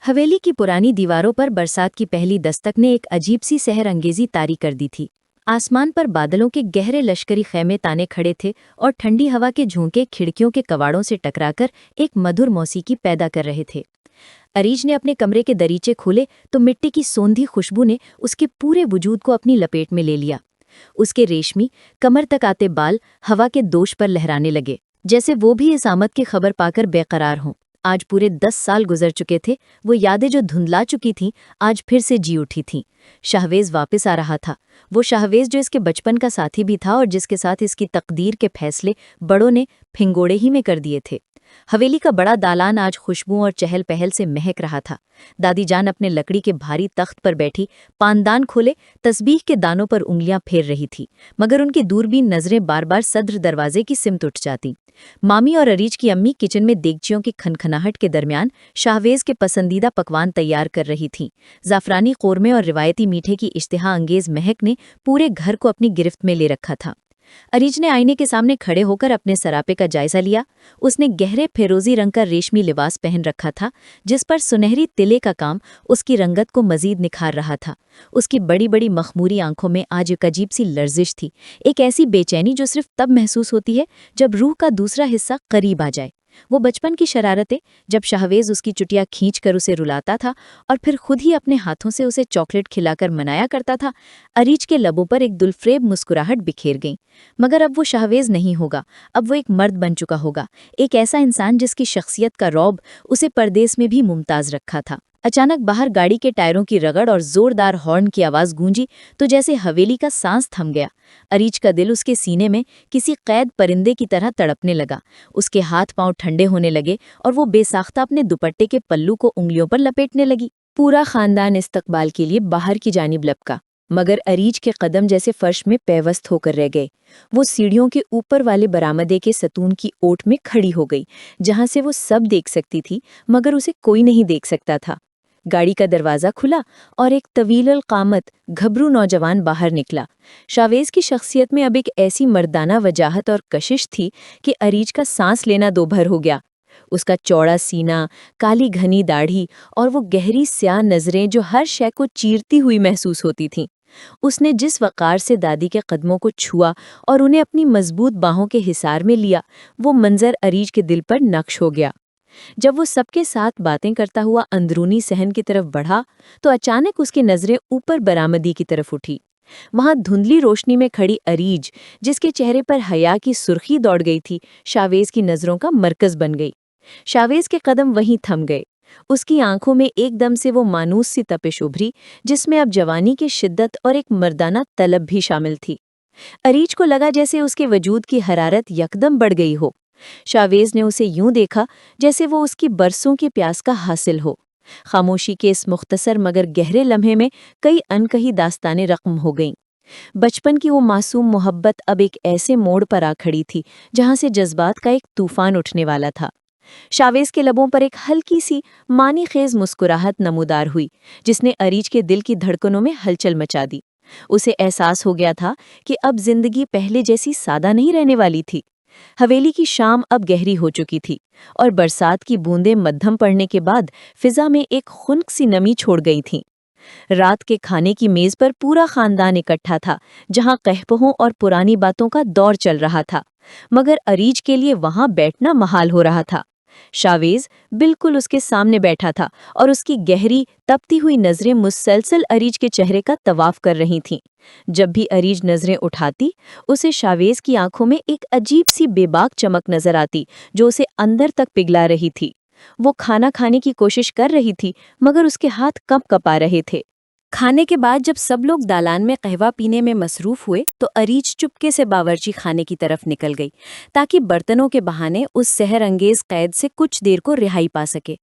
हवेली की पुरानी दीवारों पर बरसात की पहली दस्तक ने एक अजीब सी सहर अंगेजी तारी कर दी थी। आसमान पर बादलों के गहरे लश्करी खैमे ताने खड़े थे और ठंडी हवा के झोंके खिड़कियों के कवाड़ों से टकराकर एक मधुर मौसीकी पैदा कर रहे थे। अरीज ने अपने कमरे के दरीचे खोले तो मिट्टी की सोंधी खुशबू ने उसके पूरे वजूद को अपनी लपेट में ले लिया। उसके रेशमी कमर तक आते बाल हवा के दोष पर लहराने लगे, जैसे वो भी इस आमद की खबर पाकर बेकरार हों। आज पूरे 10 साल गुजर चुके थे। वो यादें जो धुंधला चुकी थीं आज फिर से जी उठी थीं। शाहवेज वापस आ रहा था, वो शाहवेज जो इसके बचपन का साथी भी था और जिसके साथ इसकी तकदीर के फैसले बड़ों ने फिंगोड़े ही में कर दिए थे। हवेली का बड़ा दालान आज खुशबू और चहल पहल से महक रहा था। दादी जान अपने लकड़ी के भारी तख्त पर बैठी पानदान खोले तस्बीह के दानों पर उंगलियां फेर रही थी, मगर उनकी दूरबीन नजरें बार बार सद्र दरवाजे की सिमत उठ जाती। मामी और अरीज की अम्मी किचन में देगचियों की खनखनाहट के दरमियान शाहवेज के पसंदीदा पकवान तैयार कर रही थीं। जाफरानी कोरमे और रिवायती मीठे की इश्तिहा अंगेज महक ने पूरे घर को अपनी गिरफ्त में ले रखा था। अरीज ने आईने के सामने खड़े होकर अपने सरापे का जायजा लिया। उसने गहरे फिरोजी रंग का रेशमी लिबास पहन रखा था, जिस पर सुनहरी तिले का काम उसकी रंगत को मजीद निखार रहा था। उसकी बड़ी बड़ी मखमूरी आंखों में आज एक अजीब सी लर्जिश थी, एक ऐसी बेचैनी जो सिर्फ तब महसूस होती है जब रूह का दूसरा हिस्सा करीब आ जाए। वो बचपन की शरारतें, जब शाहवेज उसकी चुटिया खींच कर उसे रुलाता था और फिर खुद ही अपने हाथों से उसे चॉकलेट खिलाकर मनाया करता था। अरीज के लबों पर एक दुल्फरेब मुस्कुराहट बिखेर गई। मगर अब वो शाहवेज नहीं होगा, अब वो एक मर्द बन चुका होगा, एक ऐसा इंसान जिसकी शख्सियत का रौब उसे परदेस में भी मुमताज रखा था। अचानक बाहर गाड़ी के टायरों की रगड़ और जोरदार हॉर्न की आवाज गूंजी तो जैसे हवेली का सांस थम गया। अरीज का दिल उसके सीने में किसी कैद परिंदे की तरह तड़पने लगा। उसके हाथ पांव ठंडे होने लगे और वो बेसाख्ता अपने दुपट्टे के पल्लू को उंगलियों पर लपेटने लगी। पूरा खानदान इस्तकबाल के लिए बाहर की जानिब लपका, मगर अरीज के कदम जैसे फर्श में पैवस्त होकर रह गए। वो सीढ़ियों के ऊपर वाले बरामदे के सतून की ओट में खड़ी हो गई, जहां से वो सब देख सकती थी मगर उसे कोई नहीं देख सकता था। गाड़ी का दरवाज़ा खुला और एक तवील कामत घबरू नौजवान बाहर निकला। शाहवेज की शख्सियत में अब एक ऐसी मर्दाना वजाहत और कशिश थी कि अरीज का सांस लेना दोभर हो गया। उसका चौड़ा सीना, काली घनी दाढ़ी और वो गहरी स्याह नजरें जो हर शय को चीरती हुई महसूस होती थीं। उसने जिस वक़ार से दादी के कदमों को छुआ और उन्हें अपनी मजबूत बाहों के हिसार में लिया, वो मंजर अरीज के दिल पर नक्श हो गया। जब वो सबके साथ बातें करता हुआ अंदरूनी सहन की तरफ बढ़ा तो अचानक उसकी नजरें ऊपर बरामदी की तरफ उठी। वहां धुंधली रोशनी में खड़ी अरीज, जिसके चेहरे पर हया की सुर्खी दौड़ गई थी, शाहवेज की नजरों का मरकज बन गई। शाहवेज के कदम वहीं थम गए। उसकी आंखों में एकदम से वो मानूस सी तपिश उभरी, जिसमें अब जवानी की शिद्दत और एक मर्दाना तलब भी शामिल थी। अरीज को लगा जैसे उसके वजूद की हरारत यकदम बढ़ गई हो। शाहवेज ने उसे यूं देखा जैसे वो उसकी बरसों की प्यास का हासिल हो। खामोशी के इस मुख्तसर मगर गहरे लम्हे में कई अनकही दास्तानें रक़्म हो गईं। बचपन की वो मासूम मोहब्बत अब एक ऐसे मोड़ पर आ खड़ी थी जहां से जज्बात का एक तूफान उठने वाला था। शाहवेज के लबों पर एक हल्की सी मानी खेज मुस्कुराहट नमूदार हुई, जिसने अरीज के दिल की धड़कनों में हलचल मचा दी। उसे एहसास हो गया था कि अब जिंदगी पहले जैसी सादा नहीं रहने वाली थी। हवेली की शाम अब गहरी हो चुकी थी और बरसात की बूंदें मध्यम पड़ने के बाद फिजा में एक खुनक सी नमी छोड़ गई थीं। रात के खाने की मेज पर पूरा खानदान इकट्ठा था, जहां कहपहों और पुरानी बातों का दौर चल रहा था, मगर अरीज के लिए वहां बैठना महाल हो रहा था। शाहवेज बिल्कुल उसके सामने बैठा था और उसकी गहरी तपती हुई नजरें मुसलसल अरीज के चेहरे का तवाफ कर रही थीं। जब भी अरीज नजरें उठाती, उसे शाहवेज की आंखों में एक अजीब सी बेबाक चमक नजर आती जो उसे अंदर तक पिघला रही थी। वो खाना खाने की कोशिश कर रही थी, मगर उसके हाथ कप कपा रहे थे। खाने के बाद जब सब लोग दालान में कहवा पीने में मसरूफ हुए तो अरीज चुपके से बावर्ची खाने की तरफ निकल गई, ताकि बर्तनों के बहाने उस सहर अंगेज कैद से कुछ देर को रिहाई पा सके।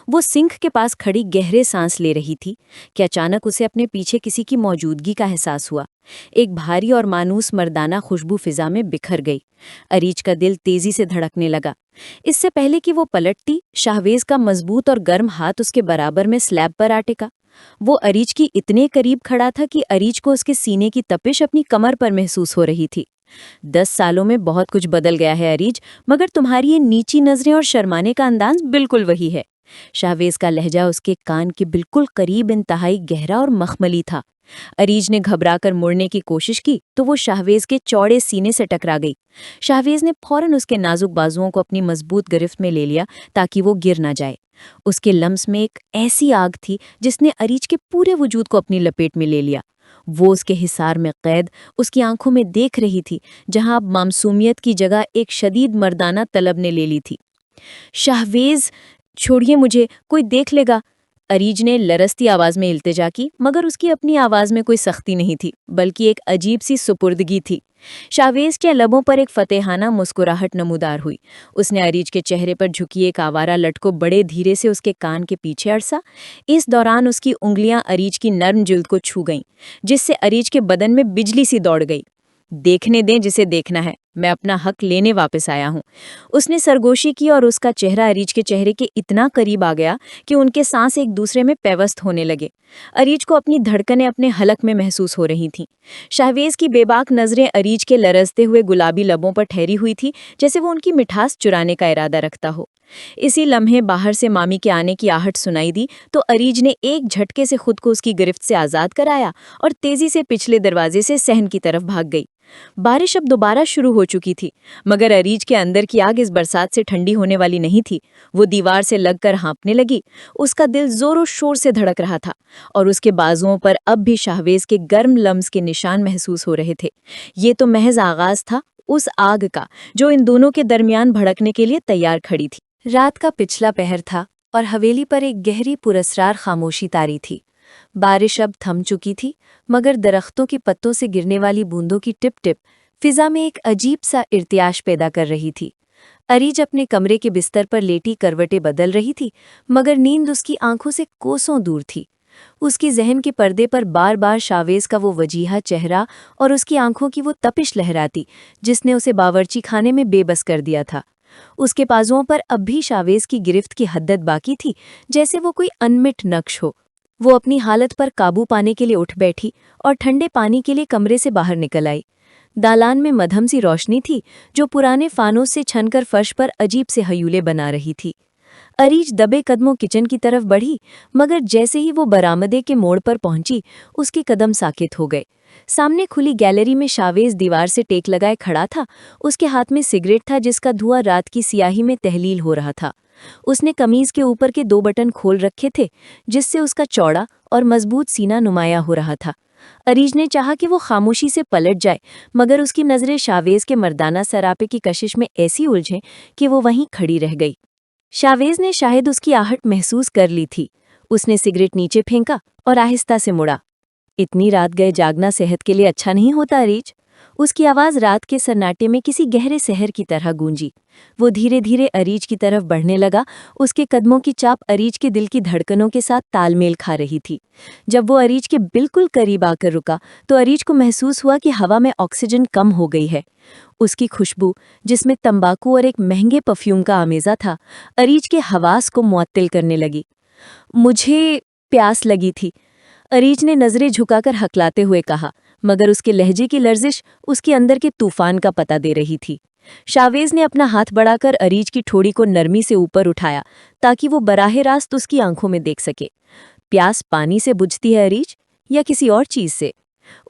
वो सिंक के पास खड़ी गहरे सांस ले रही थी कि अचानक उसे अपने पीछे किसी की मौजूदगी का एहसास हुआ। एक भारी और मानूस मर्दाना खुशबू फिजा में बिखर गई। अरीज का दिल तेजी से धड़कने लगा। इससे पहले कि वो पलटती, शाहवेज का मजबूत और गर्म हाथ उसके बराबर में स्लैब पर आ टिका। वो अरीज की इतने करीब खड़ा था कि अरीज को उसके सीने की तपिश अपनी कमर पर महसूस हो रही थी। 10 सालों में बहुत कुछ बदल गया है अरीज, मगर तुम्हारी ये नीची नजरें और शर्माने का अंदाज बिल्कुल वही है। शाहवेज का लहजा उसके कान के बिल्कुल करीब इंतहाई गहरा और मखमली था। अरीज ने घबराकर मुड़ने की कोशिश की तो वो शाहवेज के चौड़े सीने से टकरा गई। शाहवेज ने फौरन उसके नाजुक बाजुओं को अपनी मजबूत गिरफ्त में ले लिया ताकि वो गिर ना जाए। उसके लम्स में एक ऐसी आग थी जिसने अरीज के पूरे वजूद को अपनी लपेट में ले लिया। वो उसके हिसार में कैद उसकी आंखों में देख रही थी, जहां अब मामसूमियत की जगह एक शदीद मर्दाना तलब ने ले ली थी। शाहवेज, छोड़िए मुझे, कोई देख लेगा। अरीज ने लरसती आवाज में इल्तिजा की, मगर उसकी अपनी आवाज में कोई सख्ती नहीं थी, बल्कि एक अजीब सी सुपुर्दगी थी। शाहवेज के लबों पर एक फतेहाना मुस्कुराहट नमूदार हुई। उसने अरीज के चेहरे पर झुकी एक आवारा लट को बड़े धीरे से उसके कान के पीछे अड़सा। इस दौरान उसकी उंगलियां अरीज की नर्म जिल्द को छू गईं, जिससे अरीज के बदन में बिजली सी दौड़ गई। देखने दें जिसे देखना है, मैं अपना हक लेने वापस आया हूँ। उसने सरगोशी की और उसका चेहरा अरीज के चेहरे के इतना करीब आ गया कि उनके सांस एक दूसरे में पेवस्त होने लगे। अरीज को अपनी धड़कनें अपने हलक में महसूस हो रही थीं। शाहवेज की बेबाक नजरें अरीज के लरजते हुए गुलाबी लबों पर ठहरी हुई थी, जैसे वो उनकी मिठास चुराने का इरादा रखता हो। इसी लम्हे बाहर से मामी के आने की आहट सुनाई दी तो अरीज ने एक झटके से खुद को उसकी गिरफ्त से आजाद कराया और तेजी से पिछले दरवाजे से सहन की तरफ भाग गई। बारिश अब दोबारा शुरू हो चुकी थी, मगर अरीज के अंदर की आग इस बरसात से ठंडी होने वाली नहीं थी। वो दीवार से लगकर हाँपने लगी। उसका दिल जोरों शोर से धड़क रहा था और उसके बाजुओं पर अब भी शाहवेज के गर्म लम्स के निशान महसूस हो रहे थे। ये तो महज आगाज था उस आग का जो इन दोनों के दरमियान भड़कने के लिए तैयार खड़ी थी। रात का पिछला पहर था और हवेली पर एक गहरी पुरस्रार खामोशी तारी थी। बारिश अब थम चुकी थी, मगर दरख्तों की पत्तों से गिरने वाली बूंदों की टिप टिप फिजा में एक अजीब सा इर्तियाश पैदा कर रही थी। अरीज अपने कमरे के बिस्तर पर लेटी करवटें बदल रही थी, मगर नींद उसकी आंखों से कोसों दूर थी। उसकी जहन के पर्दे पर बार बार शाहवेज का वो वजीहा चेहरा और उसकी आंखों की वो तपिश लहराती जिसने उसे बावर्ची खाने में बेबस कर दिया था। उसके बाजुओं पर अब भी शाहवेज की गिरफ्त की हद्दत बाकी थी, जैसे वो कोई अनमिट नक्श हो। वो अपनी हालत पर काबू पाने के लिए उठ बैठी और ठंडे पानी के लिए कमरे से बाहर निकल आई। दालान में मध्यम सी रोशनी थी जो पुराने फानोस से छनकर फर्श पर अजीब से हयूले बना रही थी। अरीज दबे कदमों किचन की तरफ बढ़ी, मगर जैसे ही वो बरामदे के मोड़ पर पहुंची, उसके कदम साकित हो गए। सामने खुली गैलरी में शाहवेज दीवार से टेक लगाए खड़ा था। उसके हाथ में सिगरेट था जिसका धुआं रात की सियाही में तहलील हो रहा था। उसने कमीज के ऊपर के 2 बटन खोल रखे थे, जिससे उसका चौड़ा और मजबूत सीना नुमाया हो रहा था। अरीज ने चाहा कि वो खामोशी से पलट जाए, मगर उसकी नजरें शाहवेज के मर्दाना सरापे की कशिश में ऐसी उलझें कि वो वहीं खड़ी रह गई। शाहवेज ने शायद उसकी आहट महसूस कर ली थी। उसने सिगरेट नीचे फेंका और आहिस्ता से मुड़ा। इतनी रात गए जागना सेहत के लिए अच्छा नहीं होता अरीज। उसकी आवाज रात के सन्नाटे में किसी गहरे सहर की तरह गूंजी। वो धीरे धीरे अरीज की तरफ बढ़ने लगा। उसके कदमों की चाप अरीज के दिल की धड़कनों के साथ तालमेल खा रही थी। जब वो अरीज के बिल्कुल करीब आकर रुका तो अरीज को महसूस हुआ कि हवा में ऑक्सीजन कम हो गई है। उसकी खुशबू, जिसमें तंबाकू और एक महंगे परफ्यूम का आमेजा था, अरीज के हवास को मुअत्तिल करने लगी। मुझे प्यास लगी थी, अरीज ने नजरें झुकाकर हकलाते हुए कहा, मगर उसके लहजे की लर्जिश उसके अंदर के तूफान का पता दे रही थी। शाहवेज ने अपना हाथ बढ़ाकर अरीज की ठोड़ी को नरमी से ऊपर उठाया ताकि वो बराह रास्त उसकी आंखों में देख सके। प्यास पानी से बुझती है अरीज, या किसी और चीज से?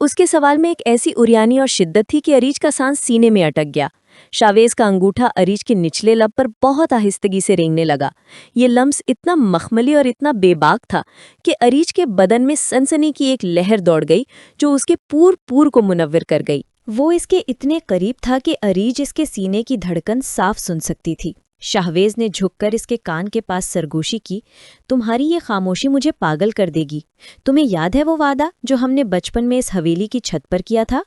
उसके सवाल में एक ऐसी उरियानी और शिद्दत थी कि अरीज का सांस सीने में अटक गया। शाहवेज का अंगूठा अरीज के निचले लब पर बहुत आहिस्तगी से रेंगने लगा। ये लम्स इतना मखमली और इतना बेबाक था कि अरीज के बदन में सनसनी की एक लहर दौड़ गई जो उसके पूर को मुनव्वर कर गई। वो इसके इतने करीब था कि अरीज इसके सीने की धड़कन साफ सुन सकती थी। शाहवेज ने झुककर इसके कान के पास सरगोशी की, तुम्हारी ये खामोशी मुझे पागल कर देगी। तुम्हें याद है वो वादा जो हमने बचपन में इस हवेली की छत पर किया था?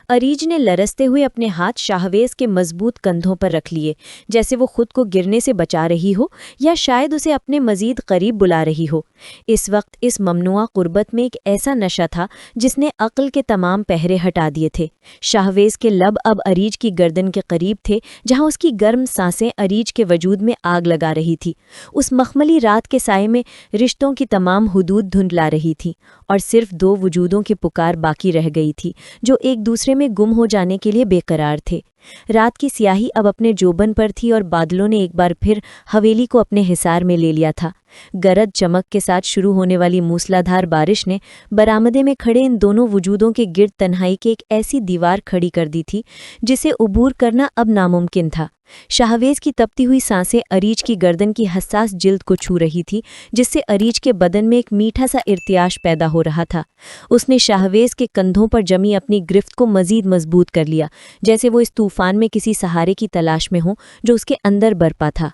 अरीज ने लरसते हुए अपने हाथ शाहवेज के मजबूत कंधों पर रख लिए, जैसे वो खुद को गिरने से बचा रही हो या शायद उसे अपने मजीद करीब बुला रही हो। इस वक्त इस ममनुआ कुर्बत में एक ऐसा नशा था जिसने अक्ल के तमाम पहरे हटा दिए थे। शाहवेज के लब अब अरीज की गर्दन के करीब थे, जहां उसकी गर्म सांसें अरीज के वजूद में आग लगा रही थी। उस मखमली रात के साए में रिश्तों की तमाम हुदूद धुंधला रही थी और सिर्फ 2 वजूदों की पुकार बाकी रह गई थी जो एक दूसरे में गुम हो जाने के लिए बेकरार थे। रात की स्याही अब अपने जोबन पर थी और बादलों ने एक बार फिर हवेली को अपने हिसार में ले लिया था। गरज चमक के साथ शुरू होने वाली मूसलाधार बारिश ने बरामदे में खड़े इन दोनों वजूदों के गिर्द तन्हाई की एक ऐसी दीवार खड़ी कर दी थी जिसे उबूर करना अब नामुमकिन था। शाहवेज की तपती हुई सांसें अरीज की गर्दन की हसास जिल्द को छू रही थी, जिससे अरीज के बदन में एक मीठा सा इर्तियाश पैदा हो रहा था। उसने शाहवेज के कंधों पर जमी अपनी गिरफ्त को मजीद मजबूत कर लिया, जैसे वो इस तूफान में किसी सहारे की तलाश में हो जो उसके अंदर बरपा था।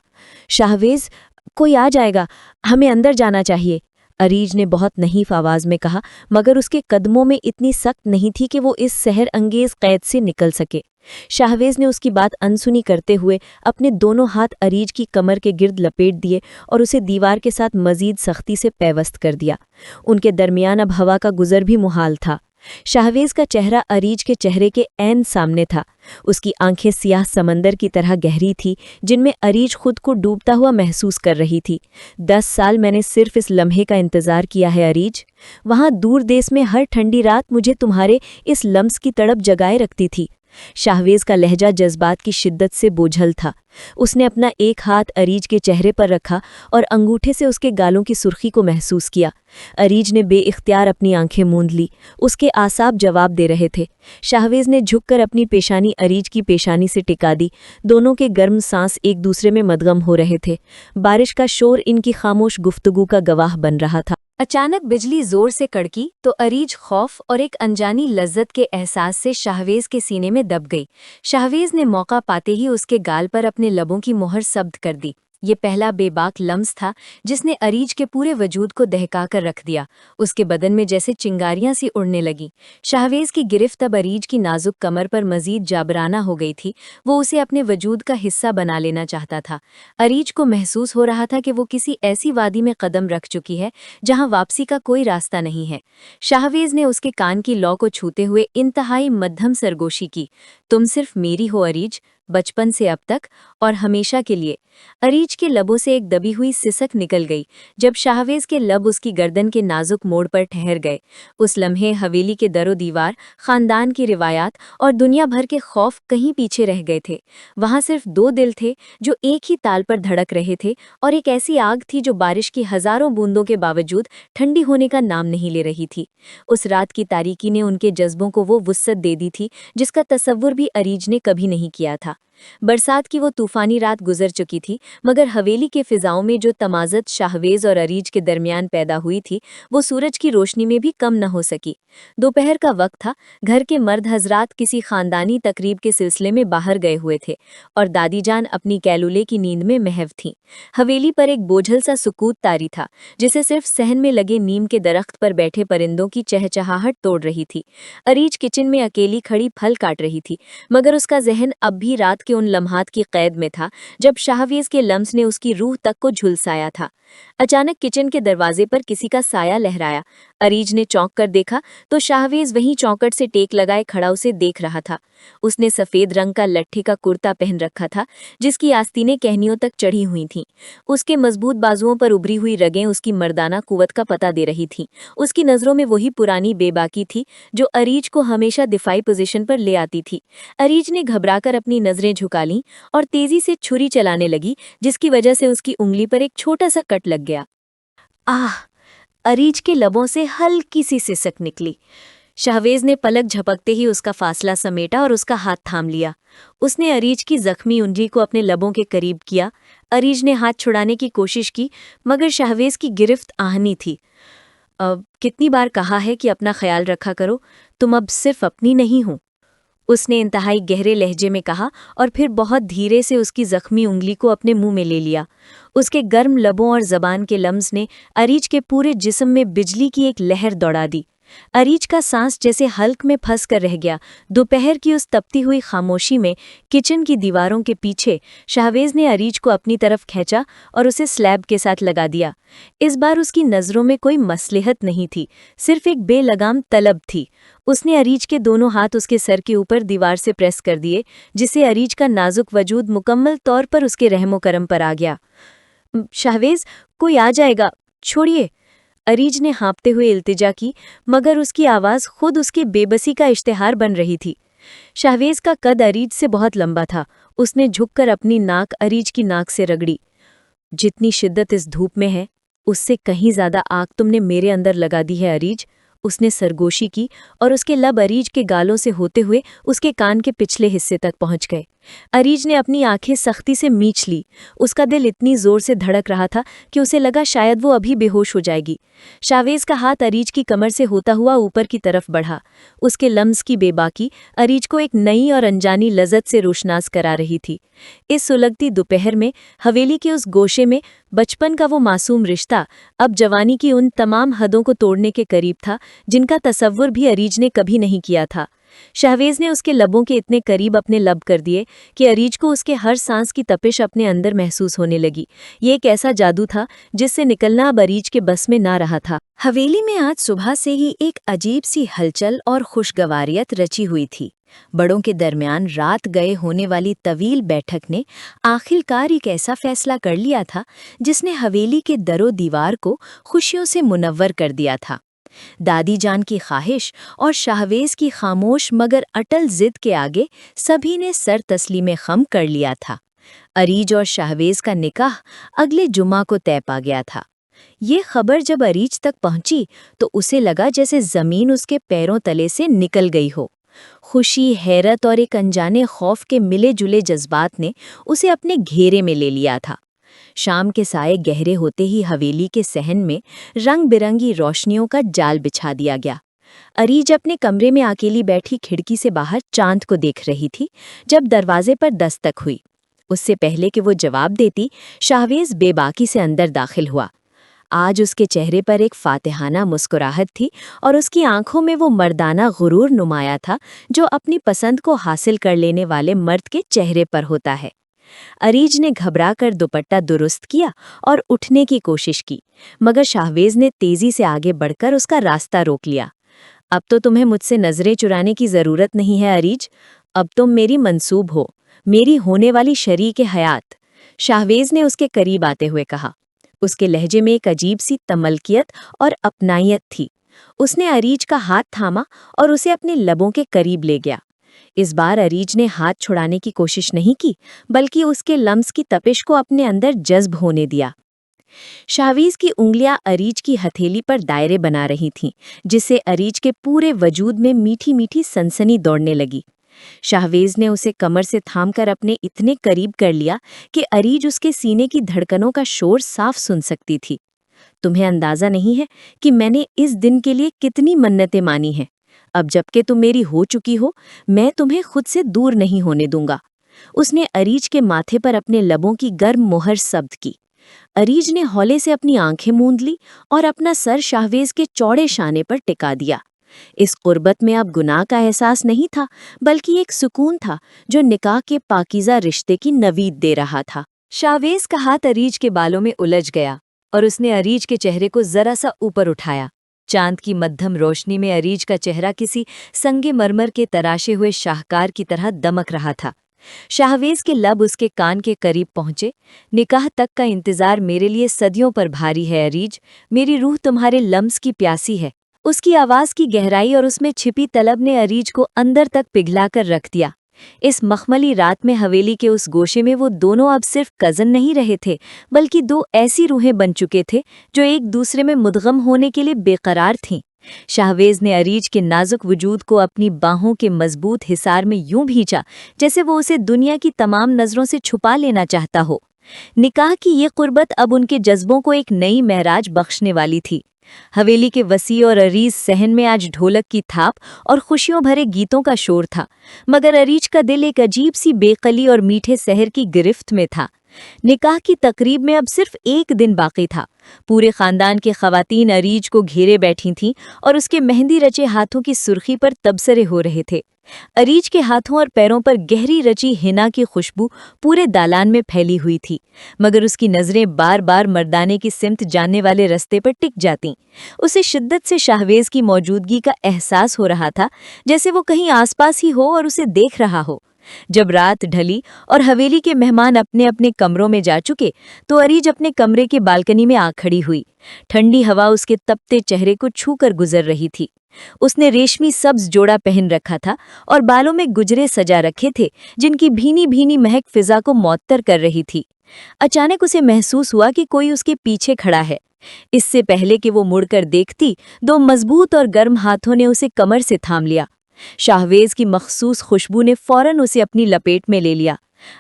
शाहवेज, कोई आ जाएगा, हमें अंदर जाना चाहिए, अरीज ने बहुत नहीफ आवाज में कहा, मगर उसके कदमों में इतनी सख्त नहीं थी कि वो इस सहर अंगेज कैद से निकल सके। शाहवेज ने उसकी बात अनसुनी करते हुए अपने दोनों हाथ अरीज की कमर के गिर्द लपेट दिए और उसे दीवार के साथ मजीद सख्ती से पैवस्त कर दिया। उनके दरमियान अब हवा का गुजर भी मुहाल था। शाहवेज का चेहरा अरीज के चेहरे के ऐन सामने था। उसकी आंखें सियाह समंदर की तरह गहरी थी, जिनमें अरीज खुद को डूबता हुआ महसूस कर रही थी। 10 साल मैंने सिर्फ इस लम्हे का इंतजार किया है अरीज। वहां दूर देश में हर ठंडी रात मुझे तुम्हारे इस लम्स की तड़प जगाए रखती थी। शाहवेज का लहजा जज्बात की शिद्दत से बोझल था। उसने अपना एक हाथ अरीज के चेहरे पर रखा और अंगूठे से उसके गालों की सुर्खी को महसूस किया। अरीज ने बेइख्तियार अपनी आंखें मूंद ली। उसके आसाब जवाब दे रहे थे। शाहवेज ने झुककर अपनी पेशानी अरीज की पेशानी से टिका दी। दोनों के गर्म सांस एक दूसरे में मदगम हो रहे थे। बारिश का शोर इनकी खामोश गुफ्तगू का गवाह बन रहा था। अचानक बिजली जोर से कड़की तो अरीज खौफ और एक अनजानी लज्जत के एहसास से शाहवेज के सीने में दब गई। शाहवेज ने मौका पाते ही उसके गाल पर अपने लबों की मोहर सब्द कर दी। ये पहला बेबाक लम्स था जिसने अरीज के पूरे वजूद को दहका कर रख दिया। उसके बदन में जैसे चिंगारियां सी उड़ने लगी। शाहवेज की गिरफ्त अब अरीज की नाजुक कमर पर मजीद जाबराना हो गई थी। वो उसे अपने वजूद का हिस्सा बना लेना चाहता था। अरीज को महसूस हो रहा था कि वो किसी ऐसी वादी में कदम रख चुकी है जहां वापसी का कोई रास्ता नहीं है। शाहवेज ने उसके कान की लौ को छूते हुए इंतहाई मध्यम सरगोशी की। तुम सिर्फ मेरी हो अरीज, बचपन से अब तक और हमेशा के लिए। अरीज के लबों से एक दबी हुई सिसक निकल गई जब शाहवेज के लब उसकी गर्दन के नाजुक मोड़ पर ठहर गए। उस लम्हे हवेली के दरो दीवार, खानदान की रिवायात और दुनिया भर के खौफ कहीं पीछे रह गए थे। वहां सिर्फ 2 दिल थे जो एक ही ताल पर धड़क रहे थे, और एक ऐसी आग थी जो बारिश की हजारों बूंदों के बावजूद ठंडी होने का नाम नहीं ले रही थी। उस रात की तारीकी ने उनके जज्बों को वो वुस्सत दे दी थी जिसका तसव्वुर भी अरीज ने कभी नहीं किया था। बरसात की वो तूफानी रात गुजर चुकी थी, मगर हवेली के फिजाओं में जो तमाज़त शाहवेज और अरीज के दरमियान पैदा हुई थी वो सूरज की रोशनी में भी कम न हो सकी। दोपहर का वक्त था। घर के मर्द हजरात किसी खानदानी तकरीब के सिलसिले में बाहर गए हुए थे और दादी जान अपनी कैलुले की नींद में महव थीं। हवेली पर एक बोझल सा सुकूत तारी था जिसे सिर्फ सहन में लगे नीम के दरख्त पर बैठे परिंदों की चहचहाहट तोड़ रही थी। अरीज किचन में अकेली खड़ी फल काट रही थी, मगर उसका जहन अब भी रात के उन लम्हात की कैद में था जब शाहवेज के लम्स ने उसकी रूह तक को झुलसाया था। अचानक किचन के दरवाजे पर किसी का साया लहराया। अरीज ने चौंक कर देखा तो शाहवेज वहीं चौकट से टेक लगाए खड़ा उसे देख रहा था। उसने सफेद रंग का लट्ठे का कुर्ता पहन रखा था जिसकी आस्तीनें कहनियों तक चढ़ी हुई थीं। उसके मजबूत बाजुओं पर उभरी हुई रगें उसकी मर्दाना कुव्वत का पता दे रही थीं। उसकी नजरों में वही पुरानी बेबाकी थी जो अरीज को हमेशा दिफाई पोजीशन पर ले आती थी। अरीज ने घबराकर अपनी नजरें झुका लीं और तेजी से छुरी चलाने लगी, जिसकी वजह से उसकी उंगली पर एक छोटा सा कट लग गया। आह! अरीज के लबों से हल्की सी सिसक निकली। शाहवेज ने पलक झपकते ही उसका फासला समेटा और उसका हाथ थाम लिया। उसने अरीज की जख्मी उंगली को अपने लबों के करीब किया। अरीज ने हाथ छुड़ाने की कोशिश की, मगर शाहवेज की गिरफ्त आहनी थी। अब कितनी बार कहा है कि अपना ख्याल रखा करो, तुम अब सिर्फ अपनी नहीं हो, उसने इंतहाई गहरे लहजे में कहा और फिर बहुत धीरे से उसकी जख्मी उंगली को अपने मुंह में ले लिया। उसके गर्म लबों और जबान के लम्स ने अरीज के पूरे जिस्म में बिजली की एक लहर दौड़ा दी। अरीज का सांस जैसे हल्क में फंस कर रह गया। दोपहर की उस तपती हुई खामोशी में किचन की दीवारों के पीछे शाहवेज ने अरीज को अपनी तरफ खींचा और उसे स्लैब के साथ लगा दिया। इस बार उसकी नज़रों में कोई मसलहत नहीं थी, सिर्फ एक बेलगाम तलब थी। उसने अरीज के दोनों हाथ उसके सर के ऊपर दीवार से प्रेस कर दिए, जिससे अरीज का नाजुक वजूद मुकम्मल तौर पर उसके रहमो करम पर आ गया। शाहवेज, कोई आ जाएगा, छोड़िए, अरीज ने हाँपते हुए इल्तिजा की, मगर उसकी आवाज़ खुद उसकी बेबसी का इश्तिहार बन रही थी। शाहवेज का कद अरीज से बहुत लंबा था। उसने झुककर अपनी नाक अरीज की नाक से रगड़ी। जितनी शिद्दत इस धूप में है, उससे कहीं ज्यादा आग तुमने मेरे अंदर लगा दी है अरीज। उसने सरगोशी की और उसके लब अरीज के गालों से होते हुए उसके कान के पिछले हिस्से तक पहुंच गए। अरीज ने अपनी आंखें सख्ती से मींच ली। उसका दिल इतनी जोर से धड़क रहा था कि उसे लगा शायद वो अभी बेहोश हो जाएगी। शाहवेज का हाथ अरीज की कमर से होता हुआ ऊपर की तरफ बढ़ा। उसके लम्स की बेबाकी अरीज को एक नई और अनजानी लज़्ज़त से रोशनास करा रही थी। इस सुलगती दोपहर में हवेली के उस गोशे में बचपन का वो मासूम रिश्ता अब जवानी की उन तमाम हदों को तोड़ने के करीब था जिनका तसव्वुर भी अरीज ने कभी नहीं किया था। शाहवेज ने उसके लबों के इतने करीब अपने लब कर दिए कि अरीज को उसके हर सांस की तपिश अपने अंदर महसूस होने लगी। ये एक ऐसा जादू था जिससे निकलना अब अरीज के बस में ना रहा था। हवेली में आज सुबह से ही एक अजीब सी हलचल और खुशगवारियत रची हुई थी। बड़ों के दरमियान रात गए होने वाली तवील बैठक ने आखिरकार एक ऐसा फैसला कर लिया था जिसने हवेली के दरो दीवार को खुशियों से मुनव्वर कर दिया था। दादी जान की ख्वाहिश और शाहवेज की खामोश मगर अटल जिद के आगे सभी ने सर तस्लीमे खम कर लिया था। अरीज और शाहवेज का निकाह अगले जुमा को तय पा गया था। ये खबर जब अरीज तक पहुंची तो उसे लगा जैसे जमीन उसके पैरों तले से निकल गई हो। खुशी, हैरत और एक अनजाने खौफ के मिले जुले जज्बात ने उसे अपने घेरे में ले लिया था। शाम के साए गहरे होते ही हवेली के सहन में रंग बिरंगी रोशनियों का जाल बिछा दिया गया। अरीज अपने कमरे में अकेली बैठी खिड़की से बाहर चांद को देख रही थी जब दरवाजे पर दस्तक हुई। उससे पहले कि वो जवाब देती, शाहवेज बेबाकी से अंदर दाखिल हुआ। आज उसके चेहरे पर एक फातिहाना मुस्कुराहट थी और उसकी आंखों में वो मर्दाना गुरूर नुमाया था जो अपनी पसंद को हासिल कर लेने वाले मर्द के चेहरे पर होता है। अरीज ने घबराकर दुपट्टा दुरुस्त किया और उठने की कोशिश की, मगर शाहवेज ने तेजी से आगे बढ़कर उसका रास्ता रोक लिया। अब तो तुम्हें मुझसे नजरें चुराने की जरूरत नहीं है अरीज, अब तुम मेरी मंसूब हो, मेरी होने वाली शरीक हयात, शाहवेज ने उसके करीब आते हुए कहा। उसके लहजे में एक अजीब सी तमलकियत और अपनायत थी। उसने अरीज का हाथ थामा और उसे अपने लबों के करीब ले गया। इस बार अरीज ने हाथ छुड़ाने की कोशिश नहीं की, बल्कि उसके लम्स की तपिश को अपने अंदर जज्ब होने दिया। शाहवेज की उंगलियां अरीज की हथेली पर दायरे बना रही थीं, जिससे अरीज के पूरे वजूद में मीठी मीठी सनसनी दौड़ने लगी। शाहवेज ने उसे कमर से थामकर अपने इतने करीब कर लिया कि अरीज उसके सीने की धड़कनों का शोर साफ सुन सकती थी। तुम्हें अंदाजा नहीं है कि मैंने इस दिन के लिए कितनी मन्नतें मानी हैं। अब जबकि तुम मेरी हो चुकी हो, मैं तुम्हें खुद से दूर नहीं होने दूंगा। उसने अरीज के माथे पर अपने लबों की गर्म मोहर जब्त की। अरीज ने हौले से अपनी आंखें मूंद ली और अपना सर शाहवेज के चौड़े शाने पर टिका दिया। इस कुर्बत में अब गुनाह का एहसास नहीं था, बल्कि एक सुकून था जो निकाह के पाकीज़ा रिश्ते की नवीद दे रहा था। शाहवेज का हाथ अरीज के बालों में उलझ गया और उसने अरीज के चेहरे को जरा सा ऊपर उठाया। चांद की मध्यम रोशनी में अरीज का चेहरा किसी संगे मरमर के तराशे हुए शाहकार की तरह दमक रहा था। शाहवेज के लब उसके कान के करीब पहुंचे। निकाह तक का इंतजार मेरे लिए सदियों पर भारी है अरीज, मेरी रूह तुम्हारे लम्स की प्यासी है। उसकी आवाज की गहराई और उसमें छिपी तलब ने अरीज को अंदर तक पिघलाकर रख दिया। इस मखमली रात में हवेली के उस गोशे में वो दोनों अब सिर्फ कज़न नहीं रहे थे, बल्कि दो ऐसी रूहें बन चुके थे जो एक दूसरे में मुदगम होने के लिए बेकरार थीं। शाहवेज ने अरीज के नाजुक वजूद को अपनी बाहों के मजबूत हिसार में यूं भींचा जैसे वो उसे दुनिया की तमाम नजरों से छुपा लेना चाहता हो। निकाह की ये कुर्बत अब उनके जज्बों को एक नई महराज बख्शने वाली थी। हवेली के वसी और अरीज सहन में आज ढोलक की थाप और खुशियों भरे गीतों का शोर था, मगर अरीज का दिल एक अजीब सी बेकली और मीठे सहर की गिरफ्त में था। निकाह की तकरीब में अब सिर्फ एक दिन बाकी था। पूरे खानदान के खवातीन अरीज को घेरे बैठी थीं और उसके मेहंदी रचे हाथों की सुर्खी पर तबसरे हो रहे थे। अरीज के हाथों और पैरों पर गहरी रची हिना की खुशबू पूरे दालान में फैली हुई थी, मगर उसकी नजरें बार बार मर्दाने की सिमत जाने वाले रास्ते पर टिक जातीं। उसे शिद्दत से शाहवेज की मौजूदगी का एहसास हो रहा था, जैसे वो कहीं आसपास ही हो और उसे देख रहा हो। جب رات ڈھلی اور حویلی کے مہمان اپنے اپنے کمروں میں جا چکے تو اریج اپنے کمرے کے بالکنی میں آ کھڑی ہوئی۔ ٹھنڈی ہوا اس کے تپتے چہرے کو چھو کر گزر رہی تھی۔ اس نے ریشمی سبز جوڑا پہن رکھا تھا اور بالوں میں گجرے سجا رکھے تھے جن کی بھینی بھینی مہک فضا کو معطر کر رہی تھی۔ اچانک اسے محسوس ہوا کہ کوئی اس کے پیچھے کھڑا ہے۔ اس سے پہلے کہ وہ مڑ کر دیکھتی، دو مضبوط اور گرم ہاتھوں نے اسے کمر سے تھام لیا۔ شاہویز کی مخصوص خوشبو نے فوراً اسے اپنی لپیٹ میں لے لیا۔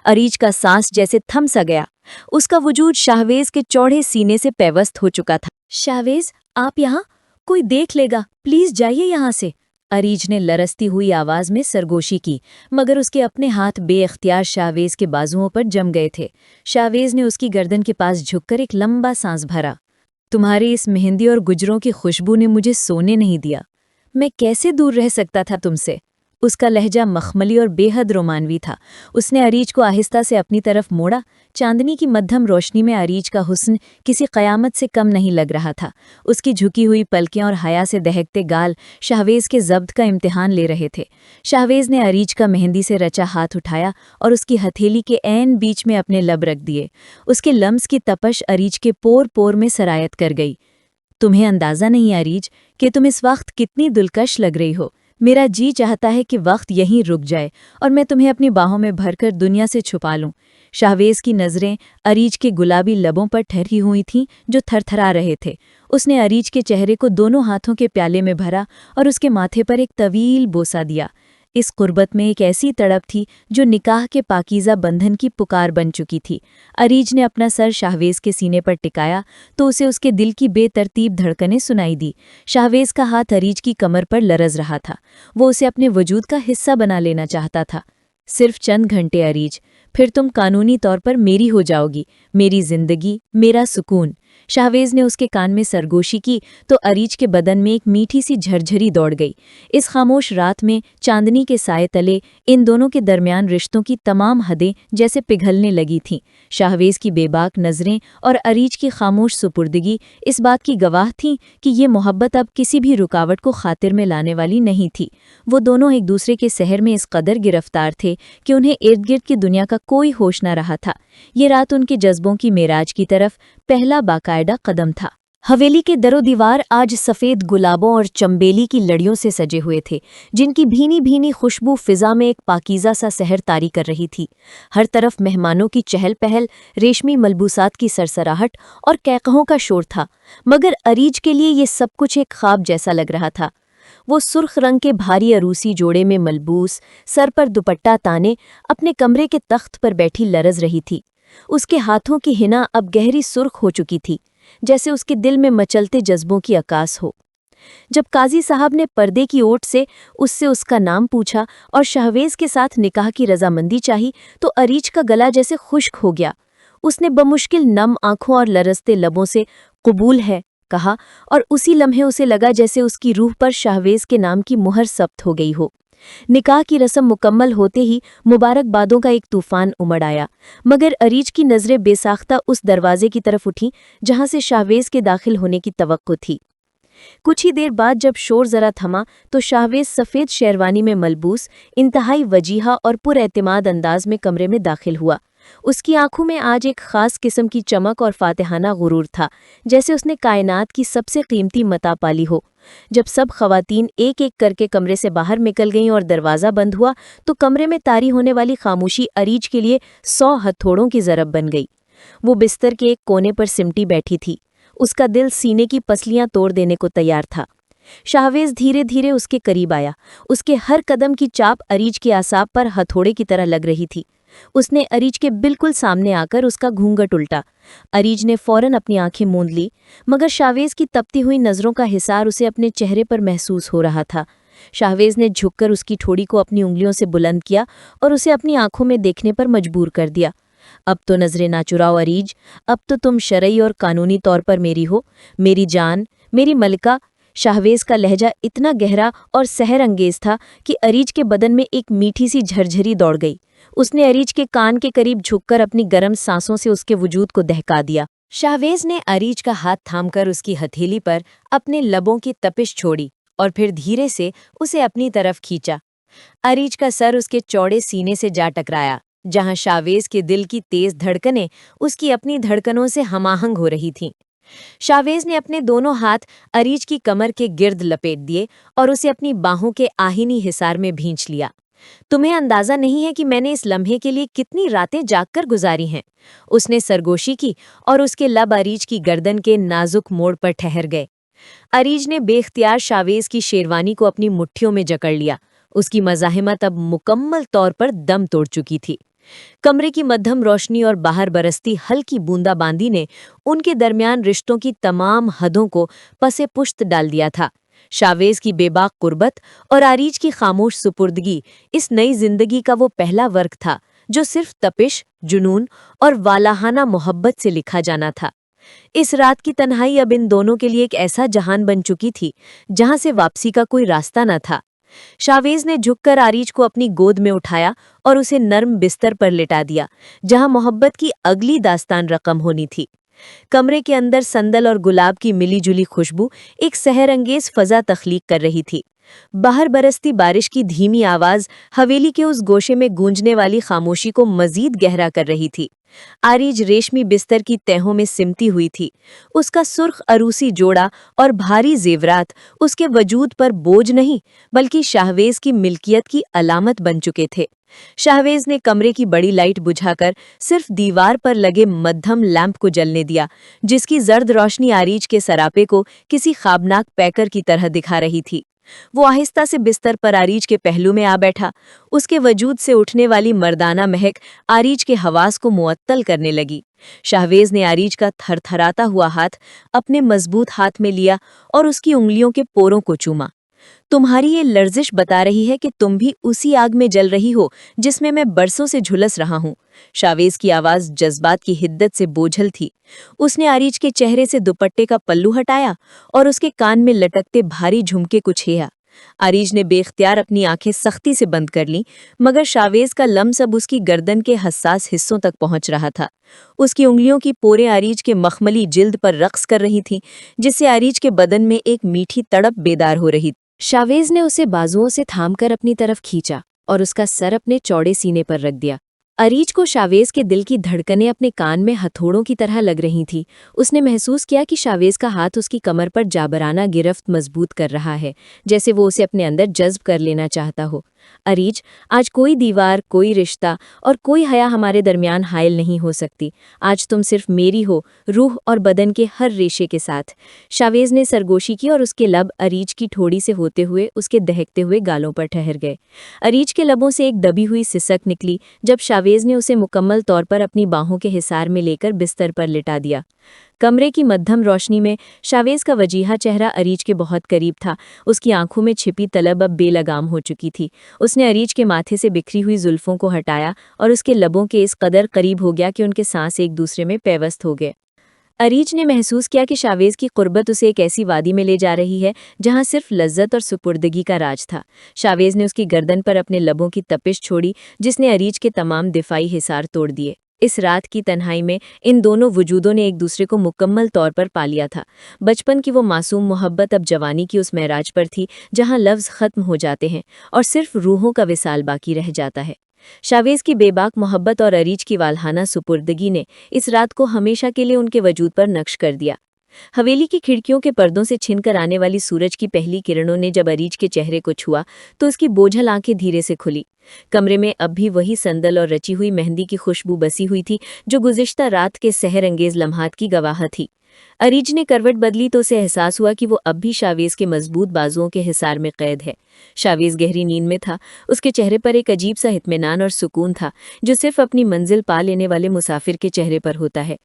اریج کا سانس جیسے تھم سا گیا۔ اس کا وجود شاہویز کے چوڑے سینے سے پیوست ہو چکا تھا۔ شاہویز، آپ یہاں؟ کوئی دیکھ لے گا، پلیز جائیے یہاں سے۔ اریج نے لرزتی ہوئی آواز میں سرگوشی کی، مگر اس کے اپنے ہاتھ بے اختیار شاہویز کے بازوؤں پر جم گئے تھے۔ شاہویز نے اس کی گردن کے پاس جھک کر ایک لمبا سانس بھرا۔ تمہاری اس مہندی اور گجروں کی خوشبو نے مجھے سونے نہیں دیا۔ میں کیسے دور رہ سکتا تھا تم سے؟ اس کا لہجہ مخملی اور بے حد رومانوی تھا۔ اس نے اریج کو آہستہ سے اپنی طرف موڑا۔ چاندنی کی مدھم روشنی میں اریج کا حسن کسی قیامت سے کم نہیں لگ رہا تھا۔ اس کی جھکی ہوئی پلکیں اور حیا سے دہکتے گال شاہویز کے ضبط کا امتحان لے رہے تھے۔ شاہویز نے اریج کا مہندی سے رچا ہاتھ اٹھایا اور اس کی ہتھیلی کے عین بیچ میں اپنے لب رکھ دیے۔ اس کے لمس کی تپش اریج کے پور پور میں سرایت کر گئی۔ تمہیں اندازہ نہیں اریج کہ تم اس وقت کتنی دلکش لگ رہی ہو۔ میرا جی چاہتا ہے کہ وقت یہیں رک جائے اور میں تمہیں اپنی باہوں میں بھر کر دنیا سے چھپا لوں۔ شاہویز کی نظریں اریج کے گلابی لبوں پر ٹھہری ہوئی تھیں جو تھر تھرا رہے تھے۔ اس نے اریج کے چہرے کو دونوں ہاتھوں کے پیالے میں بھرا اور اس کے ماتھے پر ایک طویل بوسہ دیا۔ اس قربت میں ایک ایسی تڑپ تھی جو نکاح کے پاکیزہ بندھن کی پکار بن چکی تھی۔ اریج نے اپنا سر شاہویز کے سینے پر ٹکایا تو اسے اس کے دل کی بے ترتیب دھڑکنیں سنائی دی۔ شاہویز کا ہاتھ اریج کی کمر پر لرز رہا تھا۔ وہ اسے اپنے وجود کا حصہ بنا لینا چاہتا تھا۔ صرف چند گھنٹے اریج، پھر تم قانونی طور پر میری ہو جاؤ گی، میری زندگی، میرا سکون۔ شاہویز نے اس کے کان میں سرگوشی کی تو اریج کے بدن میں ایک میٹھی سی جھرجھری دوڑ گئی۔ اس خاموش رات میں چاندنی کے سائے تلے ان دونوں کے درمیان رشتوں کی تمام حدیں جیسے پگھلنے لگی تھیں۔ شاہویز کی بے باک نظریں اور اریج کی خاموش سپردگی اس بات کی گواہ تھیں کہ یہ محبت اب کسی بھی رکاوٹ کو خاطر میں لانے والی نہیں تھی۔ وہ دونوں ایک دوسرے کے سحر میں اس قدر گرفتار تھے کہ انہیں ارد گرد کی دنیا کا کوئی ہوش نہ رہا تھا۔ یہ رات ان کے جذبوں کی معراج کی طرف پہلا باقاعدہ قدم تھا۔ حویلی کے در و دیوار آج سفید گلابوں اور چمبیلی کی لڑیوں سے سجے ہوئے تھے جن کی بھینی بھینی خوشبو فضا میں ایک پاکیزہ سا سحر طاری کر رہی تھی۔ ہر طرف مہمانوں کی چہل پہل، ریشمی ملبوسات کی سرسراہٹ اور قہقہوں کا شور تھا، مگر اریج کے لیے یہ سب کچھ ایک خواب جیسا لگ رہا تھا۔ وہ سرخ رنگ کے بھاری عروسی جوڑے میں ملبوس، سر پر دوپٹہ تانے، اپنے کمرے کے تخت پر بیٹھی لرز رہی تھی۔ اس کے ہاتھوں کی حنا اب گہری سرخ ہو چکی تھی، جیسے اس کے دل میں مچلتے جذبوں کی عکاس ہو۔ جب قاضی صاحب نے پردے کی اوٹ سے اس کا نام پوچھا اور شاہویز کے ساتھ نکاح کی رضامندی چاہی تو اریج کا گلا جیسے خشک ہو گیا۔ اس نے بمشکل نم آنکھوں اور لرزتے لبوں سے قبول ہے کہا، اور اسی لمحے اسے لگا جیسے اس کی روح پر شاہویز کے نام کی مہر ثبت ہو گئی ہو۔ نکاح کی رسم مکمل ہوتے ہی مبارک بادوں کا ایک طوفان امڑ آیا، مگر اریج کی نظریں بے ساختہ اس دروازے کی طرف اٹھیں جہاں سے شاہویز کے داخل ہونے کی توقع تھی۔ کچھ ہی دیر بعد جب شور ذرا تھما تو شاہویز سفید شیروانی میں ملبوس، انتہائی وجیحہ اور پر اعتماد انداز میں کمرے میں داخل ہوا۔ اس کی آنکھوں میں آج ایک خاص قسم کی چمک اور فاتحانہ غرور تھا، جیسے اس نے کائنات کی سب سے قیمتی متاع پالی ہو۔ جب سب خواتین ایک ایک کر کے کمرے سے باہر نکل گئیں اور دروازہ بند ہوا تو کمرے میں طاری ہونے والی خاموشی اریج کے لیے 100 ہتھوڑوں کی ضرب بن گئی۔ وہ بستر کے ایک کونے پر سمٹی بیٹھی تھی، اس کا دل سینے کی پسلیاں توڑ دینے کو تیار تھا۔ شاہویز دھیرے دھیرے اس کے قریب آیا۔ اس کے ہر قدم کی چاپ اریج کے اعصاب پر ہتھوڑے کی طرح لگ رہی تھی۔ اس نے اریج کے بالکل سامنے آ کر اس کا گھونگھٹ الٹا۔ اریج نے فوراً اپنی آنکھیں موند لی، مگر شاہویز کی تپتی ہوئی نظروں کا حصار اسے اپنے چہرے پر محسوس ہو رہا تھا۔ شاہویز نے جھک کر اس کی ٹھوڑی کو اپنی انگلیوں سے بلند کیا اور اسے اپنی آنکھوں میں دیکھنے پر مجبور کر دیا۔ اب تو نظریں نہ چراؤ اریج، اب تو تم شرعی اور قانونی طور پر میری ہو، میری جان، میری ملکہ۔ شاہویز کا لہجہ اتنا گہرا اور سحر انگیز تھا کہ اریج کے بدن میں ایک میٹھی سی جھرجھری دوڑ گئی۔ اس نے اریج کے کان کے قریب جھک کر اپنی گرم سانسوں سے اس کے وجود کو دہکا دیا۔ شاہویز نے اریج کا ہاتھ تھام کر اس کی ہتھیلی پر اپنے لبوں کی تپش چھوڑی اور پھر دھیرے سے اسے اپنی طرف کھینچا۔ अरीज का सर उसके चौड़े सीने से जा टकराया, जहां शावेज के दिल की तेज धड़कनें उसकी अपनी धड़कनों से हमाहंग हो रही थीं। शावेज ने अपने दोनों हाथ अरीज की कमर के गिर्द लपेट दिए और उसे अपनी बाहों के आहिनी हिसार में भींच लिया। तुम्हें अंदाजा नहीं है कि मैंने इस लम्हे के लिए कितनी रातें जागकर गुजारी हैं। उसने सरगोशी की और उसके लब अरीज की गर्दन के नाजुक मोड़ पर ठहर गए। अरीज ने बेख्तियार शावेज की शेरवानी को अपनी मुट्ठियों में जकड़ लिया। उसकी मज़ाहिमत अब मुकम्मल तौर पर दम तोड़ चुकी थी। कमरे की मध्यम रोशनी और बाहर बरसती हल्की बूंदाबांदी ने उनके दरमियान रिश्तों की तमाम हदों को पसे पुश्त डाल दिया था। शावेज की बेबाक कुर्बत और आरीज की खामोश सुपुर्दगी इस नई जिंदगी का वो पहला वर्क था जो सिर्फ तपिश, जुनून और वालाहाना मोहब्बत से लिखा जाना था। इस रात की तन्हाई अब इन दोनों के लिए एक ऐसा जहान बन चुकी थी जहां से वापसी का कोई रास्ता न था। शावेज ने झुककर आरीज को अपनी गोद में उठाया और उसे नर्म बिस्तर पर लिटा दिया, जहां मोहब्बत की अगली दास्तान रकम होनी थी। कमरे के अंदर संदल और गुलाब की मिलीजुली खुशबू एक सहरंगेज फजा तख्लीक कर रही थी। बाहर बरसती बारिश की धीमी आवाज हवेली के उस गोशे में गूंजने वाली खामोशी को मजीद गहरा कर रही थी। आरीज रेशमी बिस्तर की तहों में सिमटी हुई थी। उसका सुर्ख अरूसी जोड़ा और भारी जेवरात उसके वजूद पर बोझ नहीं बल्कि शाहवेज की मिल्कियत की अलामत बन चुके थे। शाहवेज ने कमरे की बड़ी लाइट बुझाकर सिर्फ दीवार पर लगे मध्यम लैंप को जलने दिया, जिसकी जर्द रोशनी आरीज के सरापे को किसी ख्वाबनाक पैकर की तरह दिखा रही थी। वो आहिस्ता से बिस्तर पर आरीज के पहलू में आ बैठा। उसके वजूद से उठने वाली मर्दाना महक आरीज के हवास को मुअत्तल करने लगी। शाहवेज ने आरीज का थरथराता हुआ हाथ अपने मजबूत हाथ में लिया और उसकी उंगलियों के पोरों को चूमा। तुम्हारी ये लर्जिश बता रही है कि तुम भी उसी आग में जल रही हो जिसमें मैं बरसों से झुलस रहा हूँ। शावेज की आवाज जज्बात की हिद्दत से बोझल थी। उसने आरीज के चेहरे से दुपट्टे का पल्लू हटाया और उसके कान में लटकते भारी झुमके को छेया। आरीज ने बेख्तियार अपनी आंखें सख्ती से बंद कर लीं, मगर शावेज का लम्स अब उसकी गर्दन के हसास हिस्सों तक पहुंच रहा था। उसकी उंगलियों की पोरें आरीज के मखमली जिल्द पर रक्स कर रही थीं, जिससे आरीज के बदन में एक मीठी तड़प बेदार हो रही। शावेज ने उसे बाजुओं से थामकर अपनी तरफ खींचा और उसका सर अपने चौड़े सीने पर रख दिया। अरीज को शावेज के दिल की धड़कनें अपने कान में हथौड़ों की तरह लग रही थी। उसने महसूस किया कि शावेज का हाथ उसकी कमर पर जाबराना गिरफ्त मजबूत कर रहा है, जैसे वो उसे अपने अंदर जज्ब कर लेना चाहता हो। अरीज, आज कोई दीवार, कोई रिश्ता और कोई हया हमारे दरमियान हायल नहीं हो सकती। आज तुम सिर्फ मेरी हो, रूह और बदन के हर रेशे के साथ। शावेज ने सरगोशी की और उसके लब अरीज की ठोड़ी से होते हुए उसके दहकते हुए गालों पर ठहर गए। अरीज के लबों से एक दबी हुई सिसक निकली जब शावेज ने उसे मुकम्मल तौर पर अपनी बाहों के हिसार में लेकर बिस्तर पर लिटा दिया। कमरे की मध्यम रोशनी में शावेज का वजीहा चेहरा अरीज के बहुत करीब था। उसकी आंखों में छिपी तलब अब बेलगाम हो चुकी थी। उसने अरीज के माथे से बिखरी हुई जुल्फों को हटाया और उसके लबों के इस कदर करीब हो गया कि उनके सांस एक दूसरे में पेवस्त हो गए। अरीज ने महसूस किया कि शावेज की कुर्बत उसे एक ऐसी वादी में ले जा रही है जहां सिर्फ लज्जत और सुपुर्दगी का राज था। शावेज ने उसकी गर्दन पर अपने लबों की तपिश छोड़ी, जिसने अरीज के तमाम दिफाई हिसार तोड़ दिए। इस रात की तन्हाई में इन दोनों वजूदों ने एक दूसरे को मुकम्मल तौर पर पा लिया था। बचपन की वो मासूम मोहब्बत अब जवानी की उस महराज पर थी जहां लफ्ज़ ख़त्म हो जाते हैं और सिर्फ रूहों का विसाल बाकी रह जाता है। शावेज की बेबाक मोहब्बत और अरीज की वालहाना सुपुर्दगी ने इस रात को हमेशा के लिए उनके वजूद पर नक्श कर दिया। हवेली की खिड़कियों के पर्दों से छिनकर आने वाली सूरज की पहली किरणों ने जब अरीज के चेहरे को छुआ तो उसकी बोझल आंखें धीरे से खुली। कमरे में अब भी वही संदल और रची हुई मेहंदी की खुशबू बसी हुई थी जो गुज़िश्ता रात के सहरंगेज लम्हात की गवाह थी। अरीज ने करवट बदली तो उसे एहसास हुआ कि वो अब भी शावेज के मजबूत बाजुओं के हिसार में कैद है। शावेज गहरी नींद में था। उसके चेहरे पर एक अजीब सा इत्मीनान और सुकून था जो सिर्फ अपनी मंजिल पा लेने वाले मुसाफिर के चेहरे पर होता है।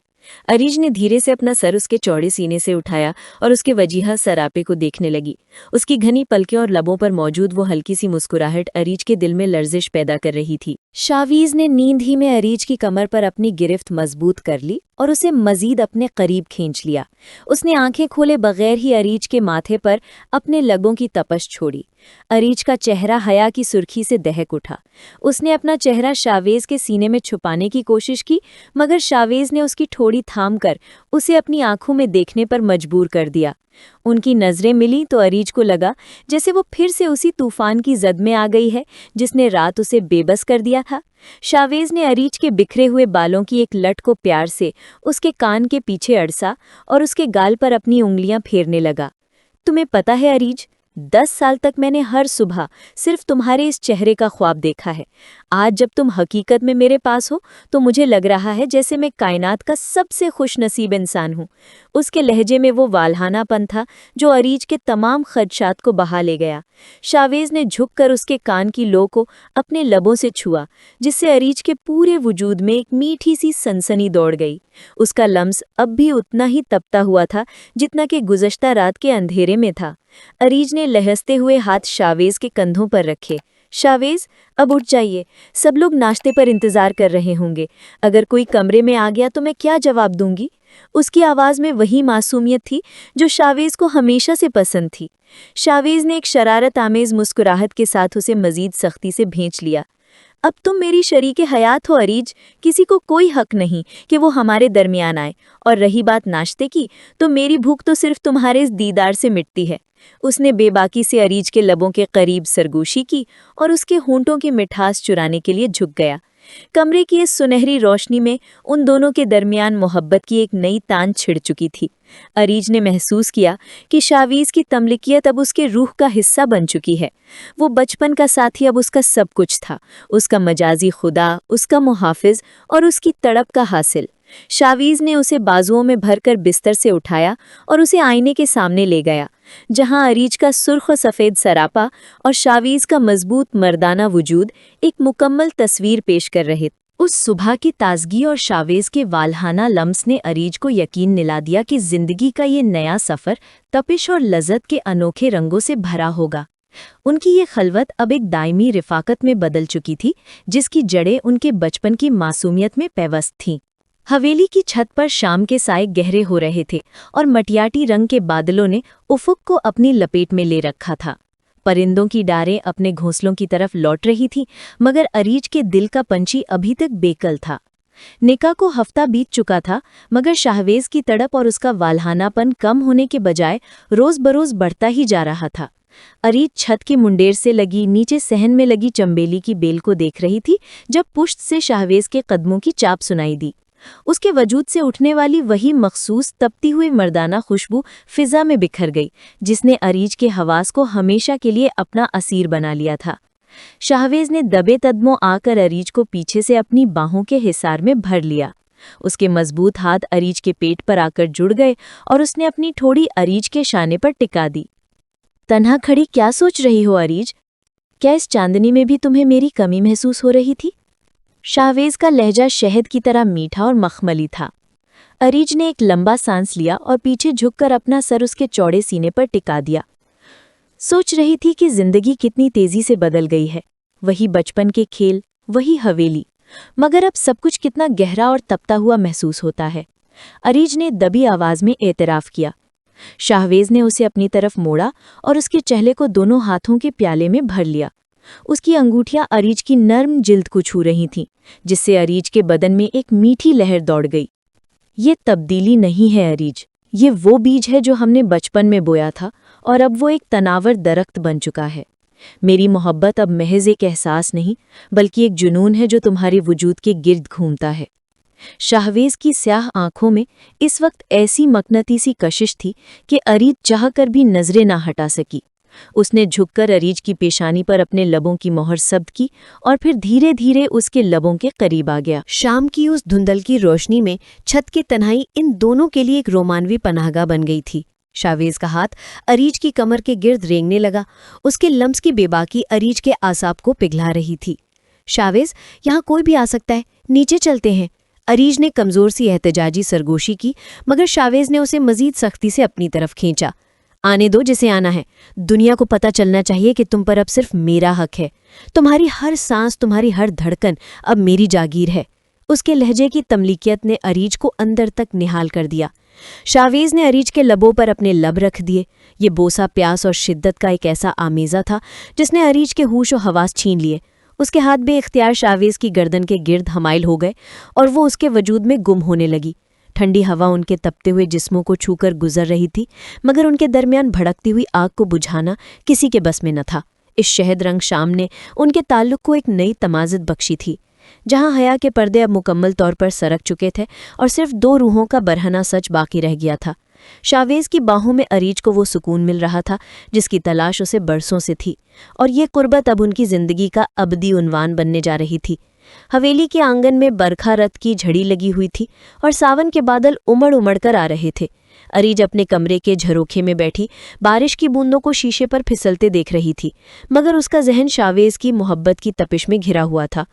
अरीज ने धीरे से अपना सर उसके चौड़े सीने से उठाया और उसके वजीहा सरापे को देखने लगी। उसकी घनी पलकें और लबों पर मौजूद वो हल्की सी मुस्कुराहट अरीज के दिल में लर्जिश पैदा कर रही थी। शावेज ने नींद ही में अरीज की कमर पर अपनी गिरफ्त मजबूत कर ली और उसे मजीद अपने करीब खींच लिया। उसने आंखें खोले बगैर ही अरीज के माथे पर अपने लबों की तपश छोड़ी। अरीज का चेहरा हया की सुर्खी से दहक उठा। उसने अपना चेहरा शावेज के सीने में छुपाने की कोशिश की, मगर शावेज ने उसकी ठोड़ी थामकर उसे अपनी आंखों में देखने पर मजबूर कर दिया। उनकी नज़रें मिली तो अरीज को लगा जैसे वो फिर से उसी तूफान की जद में आ गई है जिसने रात उसे बेबस कर दिया था। शावेज ने अरीज के बिखरे हुए बालों की एक लट को प्यार से उसके कान के पीछे अड़सा और उसके गाल पर अपनी उंगलियां फेरने लगा। तुम्हें पता है अरीज, 10 साल तक मैंने हर सुबह सिर्फ तुम्हारे इस चेहरे का ख्वाब देखा है। आज जब तुम हकीकत में मेरे पास हो तो मुझे लग रहा है जैसे मैं कायनात का सबसे खुशनसीब इंसान हूँ। उसके लहजे में वो वाल्हानापन था जो अरीज के तमाम खदशात को बहा ले गया। शावेज ने झुककर उसके कान की लो को अपने लबों से छुआ, जिससे अरीज के पूरे वजूद में एक मीठी सी सनसनी दौड़ गई। उसका लम्स अब भी उतना ही तपता हुआ था जितना कि गुज़श्ता रात के अंधेरे में था। अरीज ने लहसते हुए हाथ शावेज के कंधों पर रखे। शावेज, अब उठ जाइए, सब लोग नाश्ते पर इंतजार कर रहे होंगे। अगर कोई कमरे में आ गया तो मैं क्या जवाब दूंगी? उसकी आवाज़ में वही मासूमियत थी जो शावेज को हमेशा से पसंद थी। शावेज ने एक शरारत आमेज मुस्कुराहट के साथ उसे मजीद सख्ती से भींच लिया। अब तुम मेरी शरीके हयात हो अरीज, किसी को कोई हक नहीं कि वो हमारे दरमियान आए। और रही बात नाश्ते की, तो मेरी भूख तो सिर्फ तुम्हारे इस दीदार से मिटती है। उसने बेबाकी से अरीज के लबों के करीब सरगोशी की और उसके होंठों की मिठास चुराने के लिए झुक गया। कमरे की इस सुनहरी रोशनी में उन दोनों के दरमियान मोहब्बत की एक नई तान छिड़ चुकी थी। अरीज ने महसूस किया कि शावीज की तमलिकियत अब उसके रूह का हिस्सा बन चुकी है। वो बचपन का साथी अब उसका सब कुछ था, उसका मजाजी खुदा, उसका मुहाफिज और उसकी तड़प का हासिल। शावीज ने उसे बाजुओं में भरकर बिस्तर से उठाया और उसे आईने के सामने ले गया, जहां अरीज का सुर्ख और सफ़ेद सरापा और शावीज का मजबूत मर्दाना वजूद एक मुकम्मल तस्वीर पेश कर रहे थे। उस सुबह की ताजगी और शावेज के वाल्हाना लम्स ने अरीज को यकीन दिला दिया कि जिंदगी का ये नया सफ़र तपिश और लज़्ज़त के अनोखे रंगों से भरा होगा। उनकी ये खलवत अब एक दायमी रिफाकत में बदल चुकी थी, जिसकी जड़ें उनके बचपन की मासूमियत में पैवस्त थीं। हवेली की छत पर शाम के साए गहरे हो रहे थे और मटियाटी रंग के बादलों ने उफ़ुक़ को अपनी लपेट में ले रखा था। परिंदों की डारें अपने घोंसलों की तरफ लौट रही थीं, मगर अरीज के दिल का पंछी अभी तक बेकल था। निकाह को हफ्ता बीत चुका था, मगर शाहवेज की तड़प और उसका वाल्हानापन कम होने के बजाय रोज़ बरोज़ बढ़ता ही जा रहा था। अरीज छत की मुंडेर से लगी नीचे सहन में लगी चंबेली की बेल को देख रही थी जब पुश्त से शाहवेज के कदमों की चाप सुनाई दी। उसके वजूद से उठने वाली वही मखसूस तपती हुई मर्दाना खुशबू फिजा में बिखर गई, जिसने अरीज के हवास को हमेशा के लिए अपना असीर बना लिया था। शाहवेज ने दबे कदमों आकर अरीज को पीछे से अपनी बाहों के हिसार में भर लिया। उसके मजबूत हाथ अरीज के पेट पर आकर जुड़ गए और उसने अपनी ठोड़ी अरीज के शाने पर टिका दी। तन्हा खड़ी क्या सोच रही हो अरीज? क्या इस चांदनी में भी तुम्हें मेरी कमी महसूस हो रही थी? शाहवेज का लहजा शहद की तरह मीठा और मखमली था। अरीज ने एक लंबा सांस लिया और पीछे झुककर अपना सर उसके चौड़े सीने पर टिका दिया। सोच रही थी कि जिंदगी कितनी तेजी से बदल गई है। वही बचपन के खेल, वही हवेली, मगर अब सब कुछ कितना गहरा और तपता हुआ महसूस होता है। अरीज ने दबी आवाज में एतराफ़ किया। शाहवेज ने उसे अपनी तरफ मोड़ा और उसके चेहरे को दोनों हाथों के प्याले में भर लिया। उसकी अंगूठियां अरीज की नर्म जिल्द को छू रही थीं, जिससे अरीज के बदन में एक मीठी लहर दौड़ गई। ये तब्दीली नहीं है अरीज, ये वो बीज है जो हमने बचपन में बोया था और अब वो एक तनावर दरख्त बन चुका है। मेरी मोहब्बत अब महज एक एहसास नहीं, बल्कि एक जुनून है जो तुम्हारे वजूद के गिर्द घूमता है। शाहवेज की स्याह आंखों में इस वक्त ऐसी मकनतीसी कशिश थी कि अरीज चाहकर भी नजरें ना हटा सकी। उसने झुककर अरीज की पेशानी पर अपने लबों की मोहर सब्त की और फिर धीरे धीरे उसके लबों के करीब आ गया। शाम की उस धुंधल की रोशनी में छत की तन्हाई इन दोनों के लिए एक रोमानवी पनाहगाह बन गई थी। शाहवेज का हाथ अरीज की कमर के गिर्द रेंगने लगा। उसके लम्स की बेबाकी अरीज के आसाब को पिघला रही थी। शाहवेज, यहाँ कोई भी आ सकता है, नीचे चलते हैं। अरीज ने कमजोर सी एहतजाजी सरगोशी की, मगर शाहवेज ने उसे मजीद सख्ती से अपनी तरफ खींचा। आने दो जिसे आना है। दुनिया को पता चलना चाहिए कि तुम पर अब सिर्फ मेरा हक है। तुम्हारी हर सांस, तुम्हारी हर धड़कन अब मेरी जागीर है। उसके लहजे की तमलीकियत ने अरीज को अंदर तक निहाल कर दिया। शाहवेज ने अरीज के लबों पर अपने लब रख दिए। ये बोसा प्यास और शिद्दत का एक ऐसा आमेज़ा था जिसने अरीज के होश और हवास छीन लिए। उसके हाथ बेइख्तियार शाहवेज की गर्दन के गिर्द हमाइल हो गए और वो उसके वजूद में गुम होने लगी। ठंडी हवा उनके तपते हुए जिस्मों को छूकर गुजर रही थी, मगर उनके दरमियान भड़कती हुई आग को बुझाना किसी के बस में न था। इस शहद रंग शाम ने उनके ताल्लुक को एक नई तमाज़त बख्शी थी, जहां हया के पर्दे अब मुकम्मल तौर पर सरक चुके थे और सिर्फ दो रूहों का बरहना सच बाकी रह गया था। शावेज की बाहों में अरीज को वो सुकून मिल रहा था जिसकी तलाश उसे बरसों से थी, और ये कुर्बत अब उनकी जिंदगी का अबदी उन्वान बनने जा रही थी। हवेली के आंगन में बरखा रत की झड़ी लगी हुई थी और सावन के बादल उमड़ उमड़ कर आ रहे थे। अरीज अपने कमरे के झरोखे में बैठी बारिश की बूंदों को शीशे पर फिसलते देख रही थी, मगर उसका जहन शावेज की मोहब्बत की तपिश में घिरा हुआ था।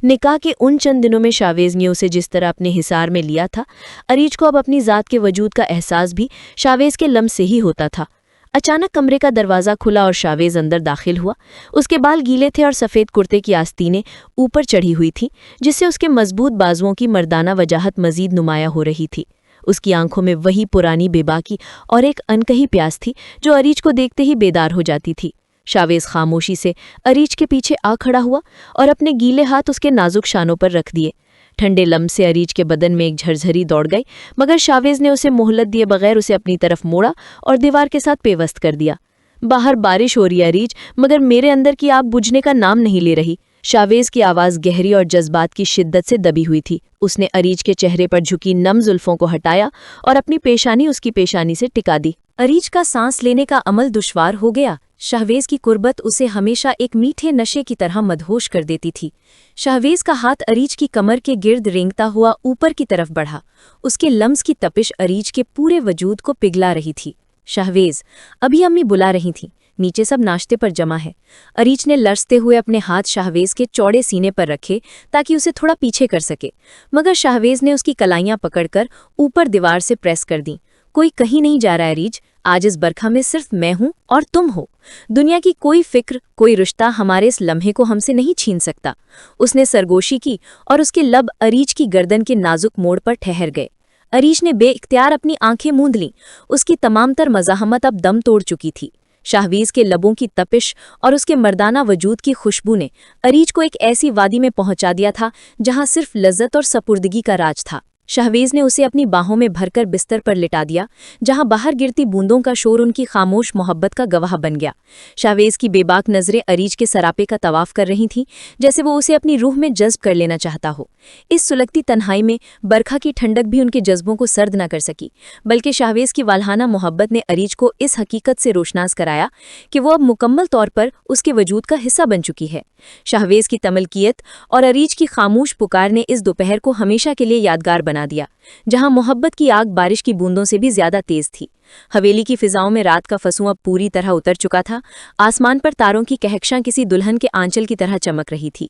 निकाह के उन चंद दिनों में शावेज ने उसे जिस तरह अपने हिसार में लिया था, अरीज को अब अपनी ज़ात के वजूद का एहसास भी शावेज के लम्स से ही होता था। अचानक कमरे का दरवाज़ा खुला और शावेज अंदर दाखिल हुआ। उसके बाल गीले थे और सफ़ेद कुर्ते की आस्तीनें ऊपर चढ़ी हुई थीं, जिससे उसके मजबूत बाजुओं की मर्दाना वजाहत मजीद नुमाया हो रही थी। उसकी आंखों में वही पुरानी बेबाकी और एक अनकही प्यास थी जो अरीज को देखते ही बेदार हो जाती थी। शावेज खामोशी से अरीज के पीछे आ खड़ा हुआ और अपने गीले हाथ उसके नाजुक शानों पर रख दिए। ठंडे लम्ब से अरीज के बदन में एक झरझरी दौड़ गई, मगर शावेज ने उसे मोहलत दिए बगैर उसे अपनी तरफ मोड़ा और दीवार के साथ पेवस्त कर दिया। बाहर बारिश हो रही है अरीज, मगर मेरे अंदर की आग बुझने का नाम नहीं ले रही। शावेज की आवाज़ गहरी और जज्बात की शिद्दत से दबी हुई थी। उसने अरीज के चेहरे पर झुकी नम जुल्फों को हटाया और अपनी पेशानी उसकी पेशानी से टिका दी। अरीज का सांस लेने का अमल दुश्वार हो गया। शाहवेज की कुर्बत उसे हमेशा एक मीठे नशे की तरह मदहोश कर देती थी। शाहवेज का हाथ अरीज की कमर के गिर्द रेंगता हुआ ऊपर की तरफ बढ़ा। उसके लम्स की तपिश अरीज के पूरे वजूद को पिघला रही थी। शाहवेज, अभी अम्मी बुला रही थीं, नीचे सब नाश्ते पर जमा है। अरीज ने लरसते हुए अपने हाथ शाहवेज के चौड़े सीने पर रखे ताकि उसे थोड़ा पीछे कर सके, मगर शाहवेज ने उसकी कलाइयां पकड़कर ऊपर दीवार से प्रेस कर दी। कोई कहीं नहीं जा रहा है अरीज, आज इस बरखा में सिर्फ मैं हूं और तुम हो। दुनिया की कोई फिक्र, कोई रिश्ता हमारे इस लम्हे को हमसे नहीं छीन सकता। उसने सरगोशी की और उसके लब अरीज की गर्दन के नाजुक मोड़ पर ठहर गए। अरीज ने बेइख्तियार अपनी आंखें मूंद लीं। उसकी तमाम तर मज़ाहमत अब दम तोड़ चुकी थी। शाहवेज के लबों की तपिश और उसके मर्दाना वजूद की खुशबू ने अरीज को एक ऐसी वादी में पहुंचा दिया था जहां सिर्फ लज्जत और सपुर्दगी का राज था। शाहवेज ने उसे अपनी बाहों में भरकर बिस्तर पर लिटा दिया, जहां बाहर गिरती बूंदों का शोर उनकी खामोश मोहब्बत का गवाह बन गया। शाहवेज की बेबाक नजरें अरीज के सरापे का तवाफ कर रही थीं, जैसे वो उसे अपनी रूह में जज्ब कर लेना चाहता हो। इस सुलगती तन्हाई में बरखा की ठंडक भी उनके जज्बों को सर्द न कर सकी, बल्कि शाहवेज की वालहाना मोहब्बत ने अरीज को इस हकीकत से रोशनास कराया कि वो अब मुकम्मल तौर पर उसके वजूद का हिस्सा बन चुकी है। शाहवेज की तमलकियत और अरीज की खामोश पुकार ने इस दोपहर को हमेशा के लिए यादगार बना दिया, जहां मोहब्बत की आग बारिश की बूंदों से भी ज्यादा तेज थी। हवेली की फिजाओं में रात का फसूं अब पूरी तरह उतर चुका था। आसमान पर तारों की कहकशां किसी दुल्हन के आंचल की तरह चमक रही थी,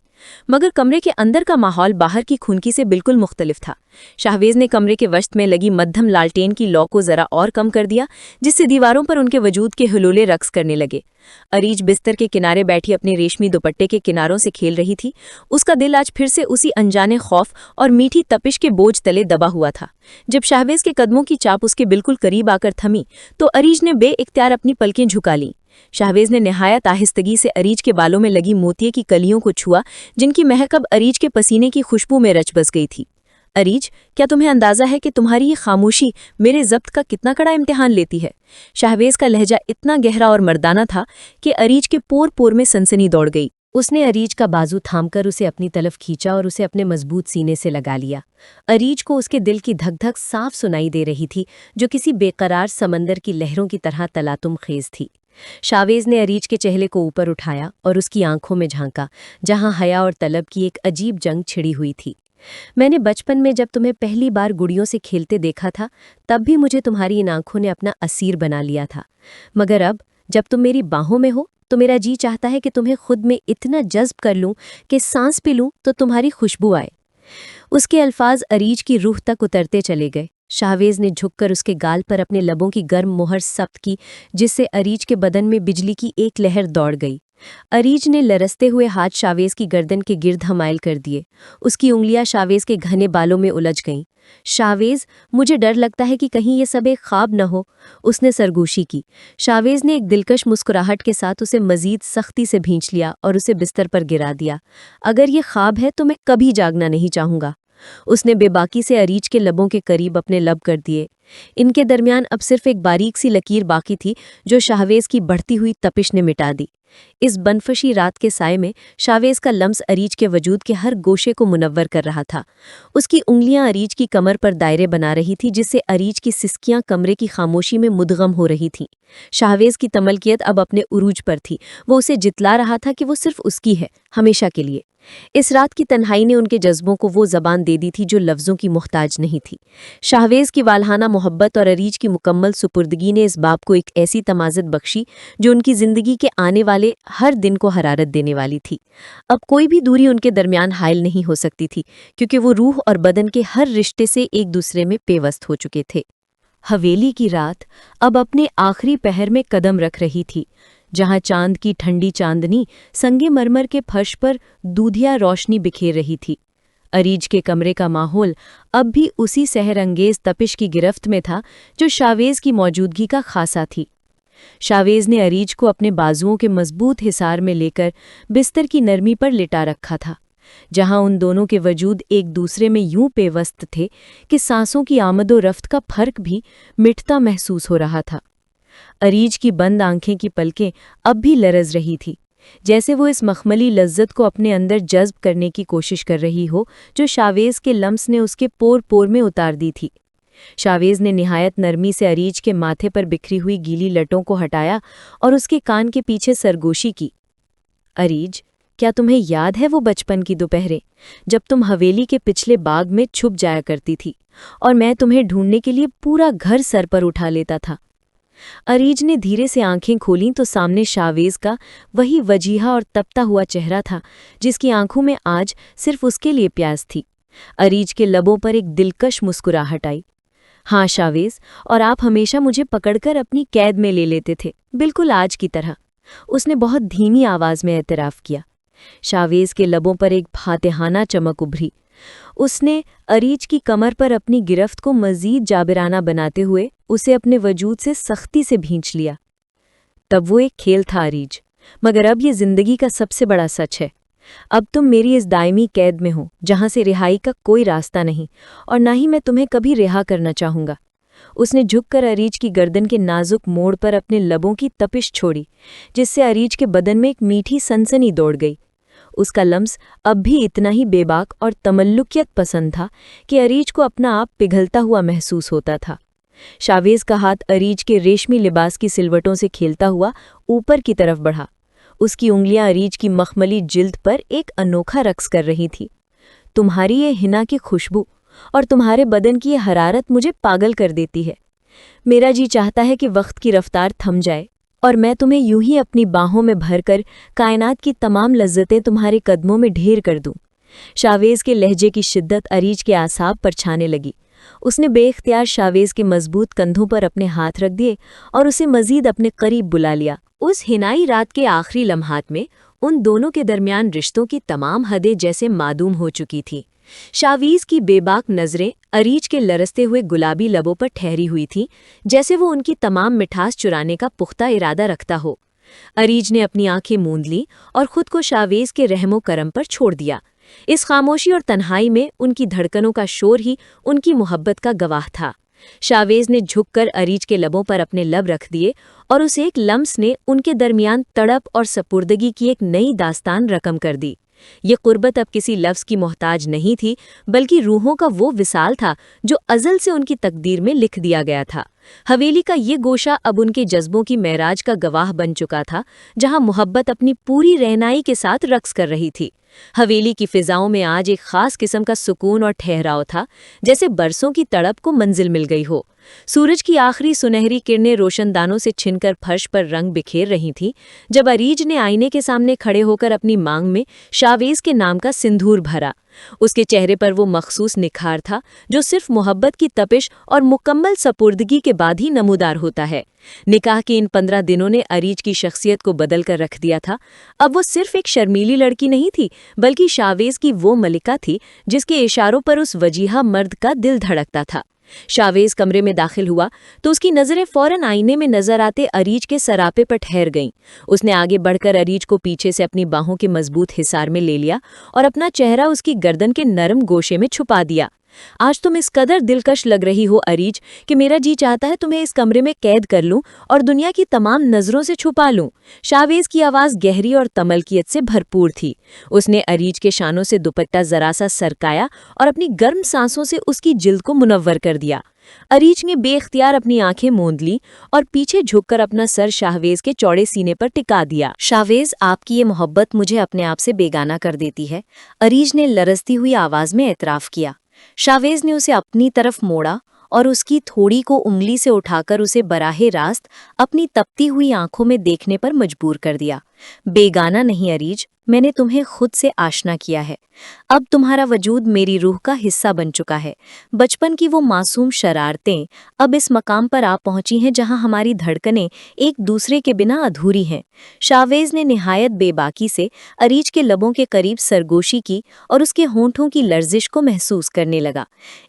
मगर कमरे के अंदर का माहौल बाहर की खुनकी से बिल्कुल मुख्तलिफ था। शाहवेज ने कमरे के वस्त में लगी मध्यम लालटेन की लौ को जरा और कम कर दिया, जिससे दीवारों पर उनके वजूद के हिलोले रक्स करने लगे। अरीज बिस्तर के किनारे बैठी अपने रेशमी दुपट्टे के किनारों से खेल रही थी। उसका दिल आज फिर से उसी अनजाने खौफ और मीठी तपिश के बोझ तले दबा हुआ था। जब शाहवेज के कदमों की चाप उसके बिल्कुल करीब आकर थमी, तो अरीज ने बेइख्तियार अपनी पलकें झुका लीं। शाहवेज ने निहायत आहिस्तगी से अरीज के बालों में लगी मोतिये की कलियों को छुआ, जिनकी महक अब अरीज के पसीने की खुशबू में रच बस गई थी। अरीज, क्या तुम्हें अंदाजा है कि तुम्हारी ये खामोशी मेरे ज़ब्त का कितना कड़ा इम्तिहान लेती है? शाहवेज का लहजा इतना गहरा और मर्दाना था कि अरीज के पोर पोर में सनसनी दौड़ गई। उसने अरीज का बाजू थामकर उसे अपनी तरफ खींचा और उसे अपने मजबूत सीने से लगा लिया। अरीज को उसके दिल की धक धक साफ सुनाई दे रही थी, जो किसी बेकरार समंदर की लहरों की तरह तलातुम खेज थी। शाहवेज ने अरीज के चेहरे को ऊपर उठाया और उसकी आंखों में झांका, जहां हया और तलब की एक अजीब जंग छिड़ी हुई थी। मैंने बचपन में जब तुम्हें पहली बार गुड़ियों से खेलते देखा था, तब भी मुझे तुम्हारी इन आंखों ने अपना असीर बना लिया था, मगर अब जब तुम मेरी बाहों में हो तो मेरा जी चाहता है कि तुम्हें खुद में इतना जज्ब कर लूं कि सांस पी लूं तो तुम्हारी खुशबू आए। उसके अल्फाज अरीज की रूह तक उतरते चले गए। शाहवेज ने झुककर उसके गाल पर अपने लबों की गर्म मोहर सख्त की, जिससे अरीज के बदन में बिजली की एक लहर दौड़ गई। अरीज ने लरसते हुए हाथ शाहवेज की गर्दन के गिर्द हमायल कर दिए। उसकी उंगलियां शाहवेज के घने बालों में उलझ गईं। शाहवेज, मुझे डर लगता है कि कहीं ये सब एक ख्वाब न हो, उसने सरगोशी की। शाहवेज ने एक दिलकश मुस्कुराहट के साथ उसे मजीद सख्ती से भींच लिया और उसे बिस्तर पर गिरा दिया। अगर ये ख्वाब है तो मैं कभी जागना नहीं चाहूँगा। اس نے بے باکی سے اریج کے لبوں کے قریب اپنے لب کر دیے۔ ان کے درمیان اب صرف ایک باریک سی لکیر باقی تھی جو شاہویز کی بڑھتی ہوئی تپش نے مٹا دی۔ اس بنفشی رات کے سائے میں شاہویز کا لمس اریج کے وجود کے ہر گوشے کو منور کر رہا تھا۔ اس کی انگلیاں اریج کی کمر پر دائرے بنا رہی تھی جس سے اریج کی سسکیاں کمرے کی خاموشی میں مدغم ہو رہی تھیں۔ شاہویز کی تملکیت اب اپنے عروج پر تھی، وہ اسے جتلا رہا تھا کہ وہ صرف اس کی ہے، ہمیشہ کے لیے۔ اس رات کی تنہائی نے ان کے جذبوں کو وہ زبان دے دی تھی جو لفظوں کی محتاج نہیں تھی۔ شاہویز کی والہانہ محبت اور اریج کی مکمل سپردگی نے اس باب کو ایک ایسی تمازت بخشی جو ان کی زندگی کے آنے والے ہر دن کو حرارت دینے والی تھی۔ اب کوئی بھی دوری ان کے درمیان حائل نہیں ہو سکتی تھی کیونکہ وہ روح اور بدن کے ہر رشتے سے ایک دوسرے میں پیوست ہو چکے تھے۔ حویلی کی رات اب اپنے آخری پہر میں قدم رکھ رہی تھی، جہاں چاند کی ٹھنڈی چاندنی سنگ مرمر کے فرش پر دودھیا روشنی بکھیر رہی تھی۔ اریج کے کمرے کا ماحول اب بھی اسی سحر انگیز تپش کی گرفت میں تھا جو شاہویز کی موجودگی کا خاصہ تھی۔ شاہویز نے اریج کو اپنے بازوؤں کے مضبوط حصار میں لے کر بستر کی نرمی پر لٹا رکھا تھا، جہاں ان دونوں کے وجود ایک دوسرے میں یوں پیوست تھے کہ سانسوں کی آمد و رفت کا فرق بھی مٹتا محسوس ہو رہا تھا۔ اریج کی بند آنکھیں کی پلکیں اب بھی لرز رہی تھی، جیسے وہ اس مخملی لذت کو اپنے اندر جذب کرنے کی کوشش کر رہی ہو جو شاہویز کے لمس نے اس کے پور پور میں اتار دی تھی۔ شاہویز نے نہایت نرمی سے اریج کے ماتھے پر بکھری ہوئی گیلی لٹوں کو ہٹایا اور اس کے کان کے پیچھے سرگوشی کی۔ اریج، کیا تمہیں یاد ہے وہ بچپن کی دوپہریں جب تم حویلی کے پچھلے باغ میں چھپ جایا کرتی تھی اور میں تمہیں ڈھونڈنے کے لیے پورا گھر سر پر اٹھا لیتا تھا؟ اریج نے دھیرے سے آنکھیں کھولیں تو سامنے شاہویز کا وہی وجیحہ اور تپتا ہوا چہرہ تھا جس کی آنکھوں میں آج صرف اس کے لیے پیاس تھی۔ اریج کے لبوں پر ایک دلکش مسکراہٹ آئی۔ ہاں شاہویز، اور آپ ہمیشہ مجھے پکڑ کر اپنی قید میں لے لیتے تھے، بالکل آج کی طرح، اس نے بہت دھیمی آواز میں اعتراف کیا۔ شاہویز کے لبوں پر ایک فاتحانہ چمک ابھری۔ اس نے اریج کی کمر پر اپنی گرفت کو مزید جابرانہ بناتے ہوئے اسے اپنے وجود سے سختی سے بھینچ لیا۔ تب وہ ایک کھیل تھا اریج، مگر اب یہ زندگی کا سب سے بڑا سچ ہے۔ اب تم میری اس دائمی قید میں ہو جہاں سے رہائی کا کوئی راستہ نہیں، اور نہ ہی میں تمہیں کبھی رہا کرنا چاہوں گا۔ اس نے جھک کر اریج کی گردن کے نازک موڑ پر اپنے لبوں کی تپش چھوڑی، جس سے اریج کے بدن میں ایک میٹھی سنسنی دوڑ گئی۔ اس کا لمس اب بھی اتنا ہی بے باک اور تملکیت پسند تھا کہ اریج کو اپنا آپ پگھلتا ہوا محسوس ہوتا تھا۔ شاہویز کا ہاتھ اریج کے ریشمی لباس کی سلوٹوں سے کھیلتا ہوا اوپر کی طرف بڑھا۔ اس کی انگلیاں اریج کی مخملی جلد پر ایک انوکھا رقص کر رہی تھی۔ تمہاری یہ حنا کی خوشبو اور تمہارے بدن کی یہ حرارت مجھے پاگل کر دیتی ہے۔ میرا جی چاہتا ہے کہ وقت کی رفتار تھم جائے اور میں تمہیں یوں ہی اپنی باہوں میں بھر کر کائنات کی تمام لذتیں تمہارے قدموں میں ڈھیر کر دوں۔ شاہویز کے لہجے کی شدت اریج کے اعصاب پر چھانے لگی۔ اس نے بے اختیار شاہویز کے مضبوط کندھوں پر اپنے ہاتھ رکھ دیے اور اسے مزید اپنے قریب بلا لیا۔ اس ہنائی رات کے آخری لمحات میں ان دونوں کے درمیان رشتوں کی تمام حدیں جیسے معدوم ہو چکی تھیں۔ شاہویز کی بے باک نظریں اریج کے لرزتے ہوئے گلابی لبوں پر ٹھہری ہوئی تھیں، جیسے وہ ان کی تمام مٹھاس چرانے کا پختہ ارادہ رکھتا ہو۔ اریج نے اپنی آنکھیں موند لیں اور خود کو شاہویز کے رحم و کرم پر چھوڑ دیا۔ اس خاموشی اور تنہائی میں ان کی دھڑکنوں کا شور ہی ان کی محبت کا گواہ تھا۔ شاہویز نے جھک کر اریج کے لبوں پر اپنے لب رکھ دیے اور اس ایک لمس نے ان کے درمیان تڑپ اور سپردگی کی ایک نئی داستان رقم کر دی۔ یہ قربت اب کسی لفظ کی محتاج نہیں تھی، بلکہ روحوں کا وہ وصال تھا جو ازل سے ان کی تقدیر میں لکھ دیا گیا تھا۔ حویلی کا یہ گوشہ اب ان کے جذبوں کی معراج کا گواہ بن چکا تھا، جہاں محبت اپنی پوری رہنائی کے ساتھ رقص کر رہی تھی۔ حویلی کی فضاؤں میں آج ایک خاص قسم کا سکون اور ٹھہراؤ تھا، جیسے برسوں کی تڑپ کو منزل مل گئی ہو۔ سورج کی آخری سنہری کرنیں روشن دانوں سے چھن کر فرش پر رنگ بکھیر رہی تھیں جب اریج نے آئینے کے سامنے کھڑے ہو کر اپنی مانگ میں شاہویز کے نام کا سندور بھرا۔ اس کے چہرے پر وہ مخصوص نکھار تھا جو صرف محبت کی تپش اور مکمل سپردگی کے بعد ہی نمودار ہوتا ہے۔ نکاح کے ان 15 دنوں نے اریج کی شخصیت کو بدل کر رکھ دیا تھا۔ اب وہ صرف ایک شرمیلی لڑکی نہیں تھی، بلکہ شاہویز کی وہ ملکہ تھی جس کے اشاروں پر اس وجیحہ مرد کا دل دھڑکتا تھا۔ शावेज कमरे में दाखिल हुआ तो उसकी नजरें फौरन आईने में नजर आते अरीज के सरापे पर ठहर गईं। उसने आगे बढ़कर अरीज को पीछे से अपनी बाहों के मजबूत हिसार में ले लिया और अपना चेहरा उसकी गर्दन के नरम गोशे में छुपा दिया। आज तुम इस कदर दिलकश लग रही हो अरीज कि मेरा जी चाहता है तुम्हें इस कमरे में कैद कर लूं और दुनिया की तमाम नजरों से छुपा लूं। शावेज की आवाज गहरी और तमलकियत से भरपूर थी। उसने अरीज के शानों से दुपट्टा जरा सा सरकाया और अपनी गर्म सांसों से उसकी जिल्द को मुनव्वर कर दिया। अरीज ने बेख्तियार अपनी आंखें मूंद ली और पीछे झुककर अपना सर शाहवेज के चौड़े सीने पर टिका दिया। शावेज, आपकी ये मोहब्बत मुझे अपने आप से बेगाना कर देती है, अरीज ने लरजती हुई आवाज में एतराफ किया। शावेज ने उसे अपनी तरफ मोड़ा और उसकी थोड़ी को उंगली से उठाकर उसे बराहे रास्त अपनी तपती हुई आंखों में देखने पर मजबूर कर दिया। बेगाना नहीं अरीज, मैंने तुम्हें खुद से आशना किया है। अब तुम्हारा वजूद मेरी रूह का हिस्सा बन चुका है। बचपन की वो मासूम शरारतें अब इस मकाम पर आ पहुंची हैं जहां हमारी धड़कनें एक दूसरे के बिना अधूरी हैं। शावेज ने निहायत बेबाकी से अरीज के लबों के करीब सरगोशी की और उसके होंठों की लर्जिश को महसूस करने लगा।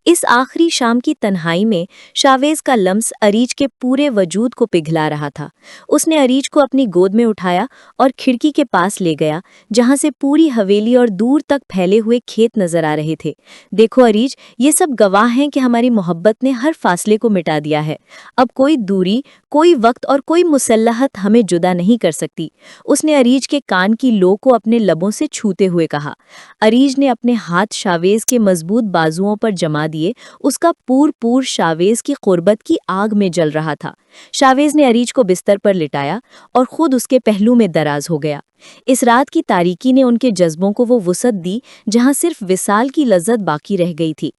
इस आखिरी शाम की तन्हाई में शावेज का लम्स अरीज के पूरे वजूद को पिघला रहा था। उसने अरीज को अपनी गोद में उठाया और खिड़की के पास ले गया जहां से पूरी हवेली और दूर तक फैले हुए खेत नजर आ रहे थे। देखो अरीज, ये सब गवाह हैं कि हमारी मोहब्बत ने हर फासले को मिटा दिया है। अब कोई दूरी, कोई वक्त और कोई मुसल्लहत हमें जुदा नहीं कर सकती। उसने अरीज के कान की लो को अपने लबों से छूते हुए कहा। अरीज ने अपने हाथ शावेज के मजबूत बाजुओं पर जमा दिए। उसका पूर शावेज की कुर्बत की आग में जल रहा था। शावेज ने अरीज को बिस्तर पर लिटाया और खुद उसके पहलू में दराज हो गया। इस रात की तारीकी ने उनके जज्बों को वो वुसअत दी जहां सिर्फ विसाल की लज्जत बाकी रह गई थी।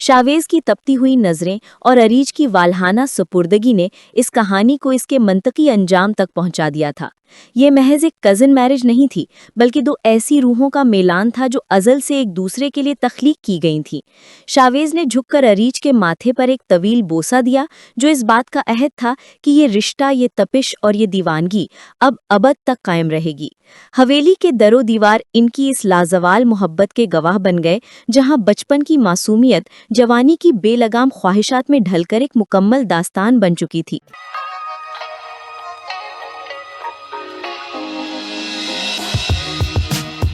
शावेज की तपती हुई नजरें और अरीज की वालहाना सुपुर्दगी ने इस कहानी को इसके मंतकी अंजाम तक पहुंचा दिया था। ये महज एक कजिन मैरिज नहीं थी, बल्कि दो ऐसी रूहों का मेलान था जो अजल से एक दूसरे के लिए तख्लीक की गई थी। शावेज ने झुककर अरीज के माथे पर एक तवील बोसा दिया, जो इस बात का अहद था कि ये रिश्ता, ये तपिश और ये दीवानगी अब अबद तक कायम रहेगी। हवेली के दरो दीवार इनकी इस लाजवाल मोहब्बत के गवाह बन गए, जहां बचपन की मासूमियत जवानी की बेलगाम ख्वाहिशात में ढलकर एक मुकम्मल दास्तान बन चुकी थी।